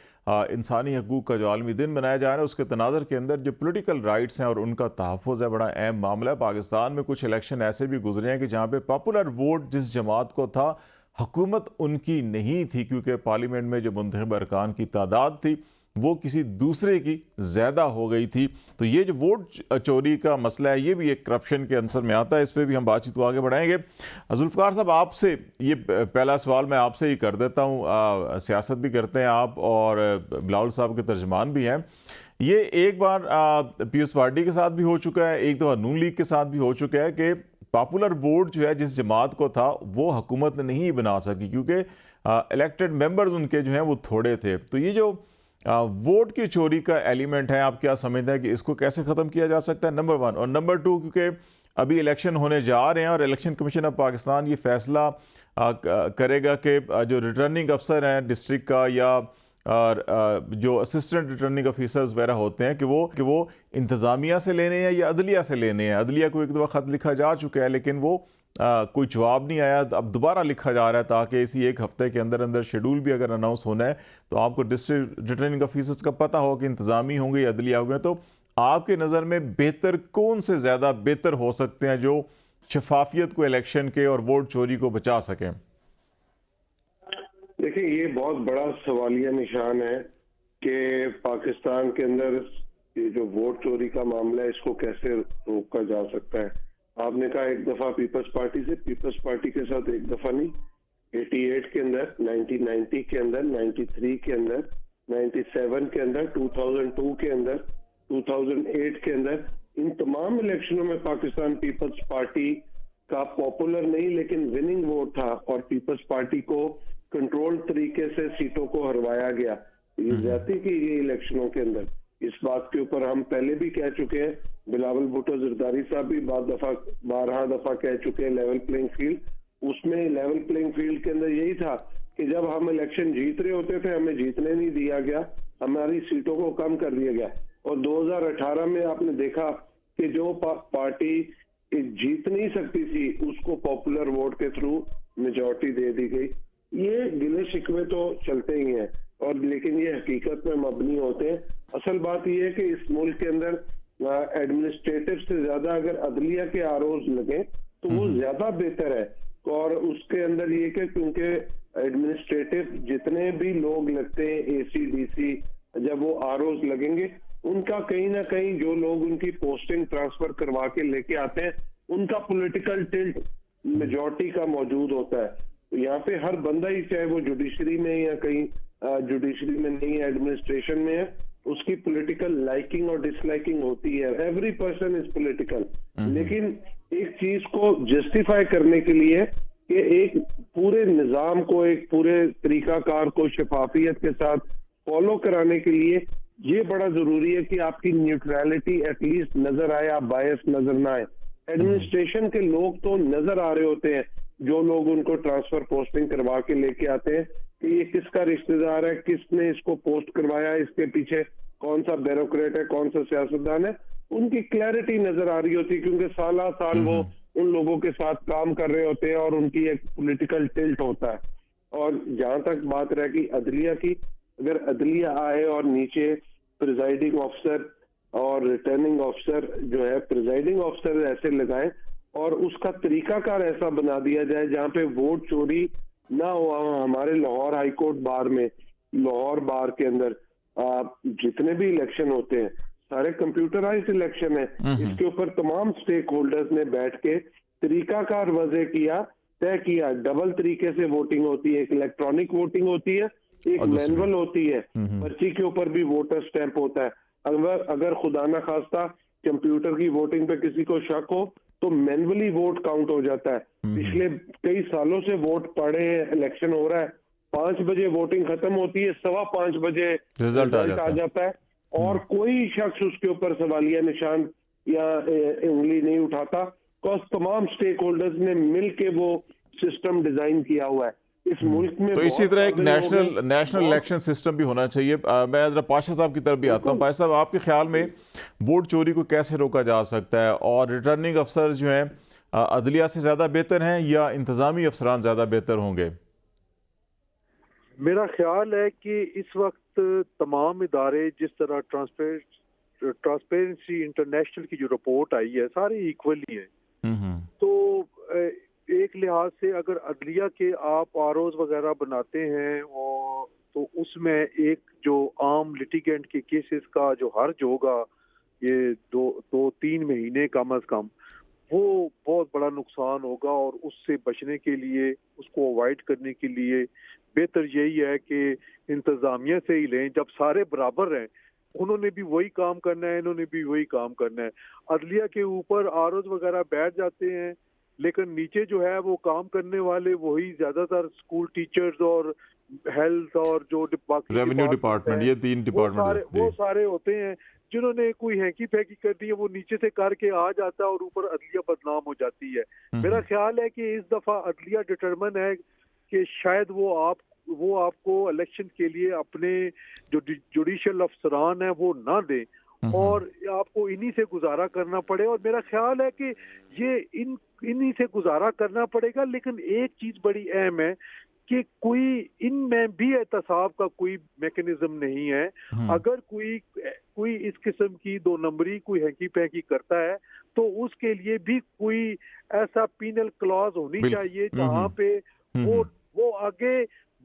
इंसानी हकूक़ का जो आलमी दिन मनाया जा रहा है, उसके तनाज़र के अंदर जो पोलिटिकल राइट्स हैं और उनका तहफ़्फ़ुज़ है, बड़ा अहम मामला है। पाकिस्तान में कुछ इलेक्शन ऐसे भी गुजरे हैं कि जहाँ पर पॉपुलर वोट जिस जमात को था, हुकूमत उनकी नहीं थी, क्योंकि पार्लियामेंट में जो मुंतखब अरकान की तादाद थी वो किसी दूसरे की ज़्यादा हो गई थी। तो ये जो वोट चोरी का मसला है, ये भी एक करप्शन के अंसर में आता है। इस पर भी हम बातचीत को आगे बढ़ाएंगे। जुल्फ़िकार साहब, आपसे ये पहला सवाल मैं आपसे ही कर देता हूँ। सियासत भी करते हैं आप और बिलावल साहब के तर्जमान भी हैं। ये एक बार पीपल्स पार्टी के साथ भी हो चुका है, एक दफ़ा नून लीग के साथ भी हो चुका है कि पॉपुलर वोट जो है जिस जमात को था वो हुकूमत नहीं बना सकी, क्योंकि इलेक्टेड मेंबर्स उनके जो हैं वो थोड़े थे। तो ये जो वोट की चोरी का एलिमेंट है, आप क्या समझते हैं कि इसको कैसे ख़त्म किया जा सकता है, नंबर वन। और नंबर टू, क्योंकि अभी इलेक्शन होने जा रहे हैं और इलेक्शन कमीशन ऑफ पाकिस्तान ये फैसला करेगा कि जो रिटर्निंग अफसर हैं डिस्ट्रिक्ट का या और जो असिस्टेंट रिटर्निंग ऑफिसर्स वगैरह होते हैं कि वो इंतज़ामिया से लेने हैं या अदलिया से लेने हैं। अदलिया को एक दफ़ा ख़त लिखा जा चुका है, लेकिन वो कोई जवाब नहीं आया। अब दोबारा लिखा जा रहा है ताकि इसी एक हफ्ते के अंदर अंदर शेड्यूल भी अगर अनाउंस होना है तो आपको डिस्ट्रिक्ट रिटर्निंग ऑफिसर्स का पता हो कि इंतज़ामी होंगे या अदलिया होंगे। तो आपके नज़र में बेहतर कौन से ज़्यादा बेहतर हो सकते हैं जो शफाफियत को इलेक्शन के और वोट चोरी को बचा सकें? देखिए, ये बहुत बड़ा सवालिया निशान है कि पाकिस्तान के अंदर ये जो वोट चोरी का मामला है इसको कैसे रोका जा सकता है। आपने कहा एक दफा पीपल्स पार्टी से, पीपल्स पार्टी के साथ एक दफा नहीं, 88 के अंदर, 1990 के अंदर, 93 के अंदर, 97 के अंदर, 2002 के अंदर, 2008 के अंदर, इन तमाम इलेक्शनों में पाकिस्तान पीपल्स पार्टी का पॉपुलर नहीं लेकिन विनिंग वोट था और पीपल्स पार्टी को कंट्रोल तरीके से सीटों को हरवाया गया। ये ज्यादती की गई इलेक्शनों के अंदर। इस बात के ऊपर हम पहले भी कह चुके हैं, बिलावल भुट्टो जरदारी साहब भी बारह दफा कह चुके हैं लेवल प्लेइंग फील्ड। उसमें लेवल प्लेइंग फील्ड के अंदर यही था कि जब हम इलेक्शन जीत रहे होते थे हमें जीतने नहीं दिया गया, हमारी सीटों को कम कर दिया गया। और 2018 में आपने देखा कि जो पार्टी जीत नहीं सकती थी उसको पॉपुलर वोट के थ्रू मेजॉरिटी दे दी गई। ये गिले शिकवे तो चलते ही हैं और लेकिन ये हकीकत में मबनी होते हैं। असल बात ये है कि इस मुल्क के अंदर एडमिनिस्ट्रेटिव से ज्यादा अगर अदलिया के आरोज लगे तो वो ज्यादा बेहतर है। और उसके अंदर ये कि क्योंकि एडमिनिस्ट्रेटिव जितने भी लोग लगते हैं ACDC, जब वो आरोज लगेंगे उनका कहीं ना कहीं जो लोग उनकी पोस्टिंग ट्रांसफर करवा के लेके आते हैं उनका पॉलिटिकल टिल्ट मेजॉरिटी का मौजूद होता है। तो यहाँ पे हर बंदा ही, चाहे वो जुडिशरी में या कहीं जुडिशरी में नहीं है, एडमिनिस्ट्रेशन में है, उसकी पॉलिटिकल लाइकिंग और डिसलाइकिंग होती है। Every person is political. लेकिन एक चीज को जस्टिफाई करने के लिए कि एक पूरे निजाम को, एक पूरे तरीकाकार को शफाफियत के साथ फॉलो कराने के लिए ये बड़ा जरूरी है कि आपकी न्यूट्रलिटी एटलीस्ट नजर आए, आप बायस नजर ना आए। एडमिनिस्ट्रेशन के लोग तो नजर आ रहे होते हैं, जो लोग उनको ट्रांसफर पोस्टिंग करवा के लेके आते हैं कि ये किसका रिश्तेदार है, किसने इसको पोस्ट करवाया, इसके पीछे कौन सा ब्यूरोक्रेट है, कौन सा सियासतदान है, उनकी क्लैरिटी नजर आ रही होती है क्योंकि साल साल वो उन लोगों के साथ काम कर रहे होते हैं और उनकी एक पॉलिटिकल टिल्ट होता है। और जहां तक बात रह गई अदलिया की, अगर अदलिया आए और नीचे प्रिजाइडिंग ऑफिसर और रिटर्निंग ऑफिसर जो है, प्रिजाइडिंग ऑफिसर ऐसे लगाए और उसका तरीकाकार ऐसा बना दिया जाए जहाँ पे वोट चोरी ना हो। हमारे लाहौर हाई कोर्ट बार में, लाहौर बार के अंदर जितने भी इलेक्शन होते हैं सारे कंप्यूटराइज्ड इलेक्शन है। इसके ऊपर तमाम स्टेक होल्डर्स ने बैठ के तरीकाकार वजह किया, तय किया। डबल तरीके से वोटिंग होती है, एक इलेक्ट्रॉनिक वोटिंग होती है, एक मैनुअल होती है। पर्ची के ऊपर भी वोटर स्टैंप होता है। अगर खुदा ना खास्ता कंप्यूटर की वोटिंग पे किसी को शक हो तो मैनुअली वोट काउंट हो जाता है। पिछले कई सालों से वोट पड़े हैं, इलेक्शन हो रहा है, 5 बजे वोटिंग खत्म होती है, 5:15 बजे रिजल्ट आ जाता है और कोई शख्स उसके ऊपर सवालिया निशान या उंगली नहीं उठाता। तमाम स्टेक होल्डर्स ने मिल के वो सिस्टम डिजाइन किया हुआ है इस मुल्क में। तो इसी तरह एक नेशनल इलेक्शन सिस्टम भी होना चाहिए। मैं जरा पाशा साहब की तरफ भी आता हूँ। पाशा साहब, आपके ख्याल में वोट चोरी को कैसे रोका जा सकता है और रिटर्निंग अफसर जो हैं अदलिया से ज़्यादा बेहतर हैं या इंतज़ामी अफसरान ज़्यादा बेहतर होंगे? मेरा ख्याल है कि इस वक्त तमाम इदारे, जिस तरह ट्रांसपेरेंसी इंटरनेशनल की जो रिपोर्ट आई है, सारे इक्वली हैं। तो एक लिहाज से अगर अदलिया के आप आरोज वगैरह बनाते हैं और तो उसमें एक जो आम लिटिगेंट के केसेस का जो हर्ज होगा ये 2-3 महीने कम अज कम, वो बहुत बड़ा नुकसान होगा। और उससे बचने के लिए, उसको अवॉइड करने के लिए बेहतर यही है कि इंतजामिया से ही लें। जब सारे बराबर हैं, उन्होंने भी वही काम करना है, इन्होंने भी वही काम करना है। अदलिया के ऊपर आरोज वगैरह बैठ जाते हैं लेकिन नीचे जो है वो काम करने वाले वही ज्यादातर स्कूल टीचर्स और हेल्थ और जो बाकी रेवेन्यू डिपार्टमेंट, ये 3 डिपार्टमेंट वो सारे होते हैं जिन्होंने कोई हैंकी फैंकी कर दी है, वो नीचे से करके आ जाता है और ऊपर अदलिया बदनाम हो जाती है। मेरा ख्याल है कि इस दफा अदलिया डिटरमिन है कि शायद वो आपको इलेक्शन के लिए अपने जो जुडिशियल अफसरान है वो ना दें और आपको इन्हीं से गुजारा करना पड़े। और मेरा ख्याल है कि ये इन्हीं से गुजारा करना पड़ेगा। लेकिन एक चीज बड़ी अहम है कि कोई इनमें भी एहतसाब का कोई मैकेनिज्म नहीं है। अगर कोई इस किस्म की 2 नंबरी कोई हैंकी पैंकी करता है तो उसके लिए भी कोई ऐसा पीनल क्लॉज होनी चाहिए जहाँ पे वो आगे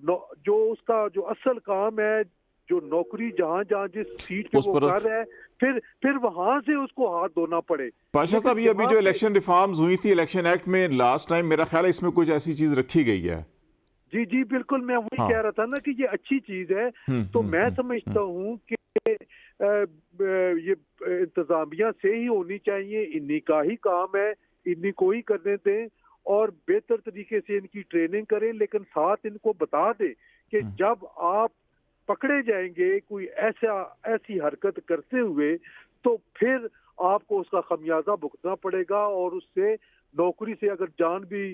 जो उसका जो असल काम है, जो नौकरी जहाँ जिस सीट पे वो कर रहा है, फिर वहां से उसको हाथ धोना पड़े। पाशा साहब, ये अभी जो इलेक्शन रिफॉर्म्स हुई थी इलेक्शन एक्ट में लास्ट टाइम, मेरा ख्याल है इसमें कुछ ऐसी चीज रखी गई है। जी जी बिल्कुल, मैं वही हाँ। कह रहा था ना कि ये अच्छी चीज है। तो मैं समझता हूँ कि ये इंतजामिया से ही होनी चाहिए, इन्हीं का ही काम है, इन्हीं को ही करने दें और बेहतर तरीके से इनकी ट्रेनिंग करें, लेकिन साथ इनको बता दें कि जब आप पकड़े जाएंगे कोई ऐसी हरकत करते हुए तो फिर आपको उसका खमियाजा भुगतना पड़ेगा और उससे नौकरी से अगर जान भी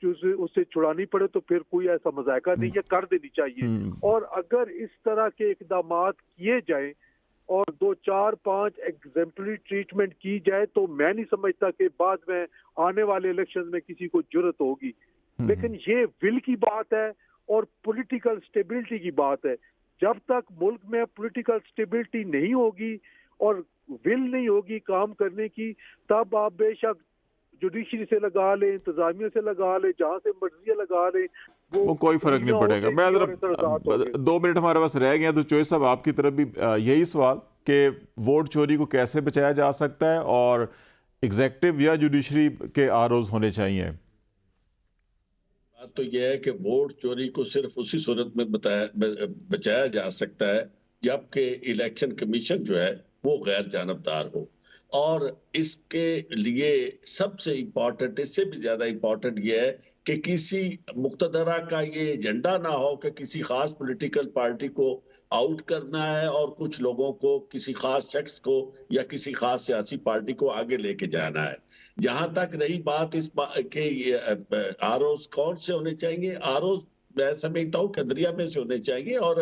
उससे छुड़ानी पड़े तो फिर कोई ऐसा मजाका नहीं है, कर देनी चाहिए। और अगर इस तरह के इकदाम किए जाएं और 2 4 5 एग्जेम्पलरी ट्रीटमेंट की जाए तो मैं नहीं समझता कि बाद में आने वाले इलेक्शन में किसी को जरूरत होगी। लेकिन ये विल की बात है और पॉलिटिकल स्टेबिलिटी की बात है। जब तक मुल्क में पॉलिटिकल स्टेबिलिटी नहीं होगी और विल नहीं होगी काम करने की, तब आप बेशक जुडिशरी से लगा ले, इंतजामिया से लगा ले, जहां से मर्जी लगा ले, वो कोई फर्क नहीं पड़ेगा। मैं जरा 2 मिनट हमारे पास रह गए हैं तो चोइस साहब आपकी तरफ भी यही सवाल कि वोट चोरी को कैसे बचाया जा सकता है और एग्जेक्टिव या जुडिशरी के आरोज होने चाहिए। बात तो यह है कि वोट चोरी को सिर्फ उसी सूरत में बचाया जा सकता है जबकि इलेक्शन कमीशन जो है वो गैर जानबदार हो। और इसके लिए सबसे इम्पोर्टेंट, इससे भी ज्यादा इम्पोर्टेंट यह है कि किसी मुक्तदरा का ये एजेंडा ना हो कि किसी खास पॉलिटिकल पार्टी को आउट करना है और कुछ लोगों को, किसी खास शख्स को या किसी खास सियासी पार्टी को आगे लेके जाना है। जहां तक रही बात इस के आरओज कौन से होने चाहिए, आरओज मैं समझता हूँ अदरिया में से होने चाहिए और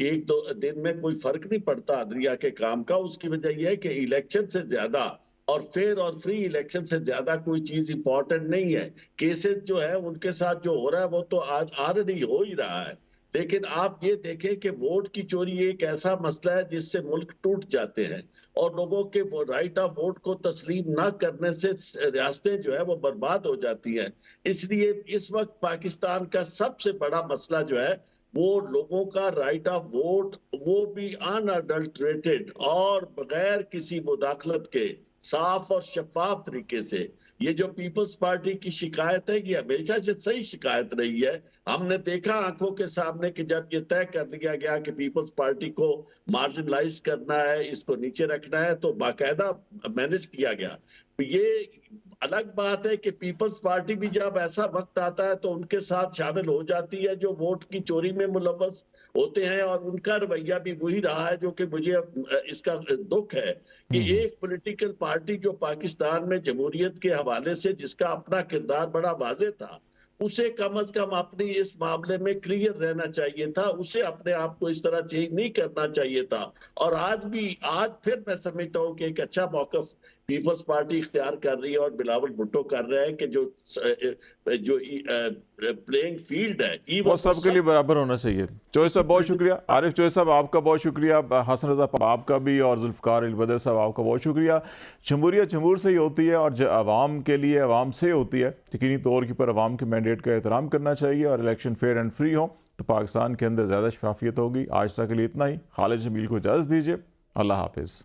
1-2 दिन में कोई फर्क नहीं पड़ता अदरिया के काम का। उसकी वजह यह है कि इलेक्शन से ज्यादा और फेयर और फ्री इलेक्शन से ज्यादा कोई चीज इंपॉर्टेंट नहीं है। केसेस जो है उनके साथ जो हो रहा है वो तो आज ऑलरेडी हो ही रहा है। लेकिन आप ये देखें कि वोट की चोरी एक ऐसा मसला है जिससे मुल्क टूट जाते हैं और लोगों के वो राइट ऑफ वोट को तस्लीम ना करने से रियासतें जो है वो बर्बाद हो जाती हैं। इसलिए इस वक्त पाकिस्तान का सबसे बड़ा मसला जो है वो लोगों का राइट ऑफ वोट, वो भी अनअडल्टरेटेड और बगैर किसी मुदाखलत के साफ और शफाफ तरीके से। ये जो पीपल्स पार्टी की शिकायत है ये हमेशा से सही शिकायत रही है। हमने देखा आंखों के सामने कि जब ये तय कर लिया गया कि पीपल्स पार्टी को मार्जिनलाइज करना है, इसको नीचे रखना है, तो बाकायदा मैनेज किया गया। ये अलग बात है कि पीपल्स पार्टी भी जब ऐसा वक्त आता है तो उनके साथ शामिल हो जाती है जो वोट की चोरी में मुलव्वस होते हैं और उनका रवैया भी वही रहा है जो कि मुझे इसका दुख है कि एक पॉलिटिकल पार्टी जो पाकिस्तान में जमहूरियत के हवाले से जिसका अपना किरदार बड़ा वाज़ेह था, उसे कम अज कम अपनी इस मामले में क्लियर रहना चाहिए था, उसे अपने आप को इस तरह चेंज नहीं करना चाहिए था। और आज फिर मैं समझता हूँ कि एक अच्छा मौकफ पीपल्स पार्टी इख्तियार कर रही है और बिलावल भुट्टो कर रहे हैं कि जो प्लेइंग फील्ड है वो सबके लिए बराबर होना चाहिए। चोइस साहब बहुत शुक्रिया, आरिफ चोइस साहब आपका बहुत शुक्रिया, हसन रजा आपका भी और जुल्फकार अल-बदर साहब आपका बहुत शुक्रिया। जमहूरियत जमहूर से ही होती है और आवाम के लिए आवाम से होती है। यकीनी तौर पर आवाम के मैंडेट का एहतराम करना चाहिए और इलेक्शन फेयर एंड फ्री हो तो पाकिस्तान के अंदर ज़्यादा शफाफियत होगी। आज तक के लिए इतना ही। खालिद जमील को इजाज़त दीजिए। अल्लाह हाफिज़।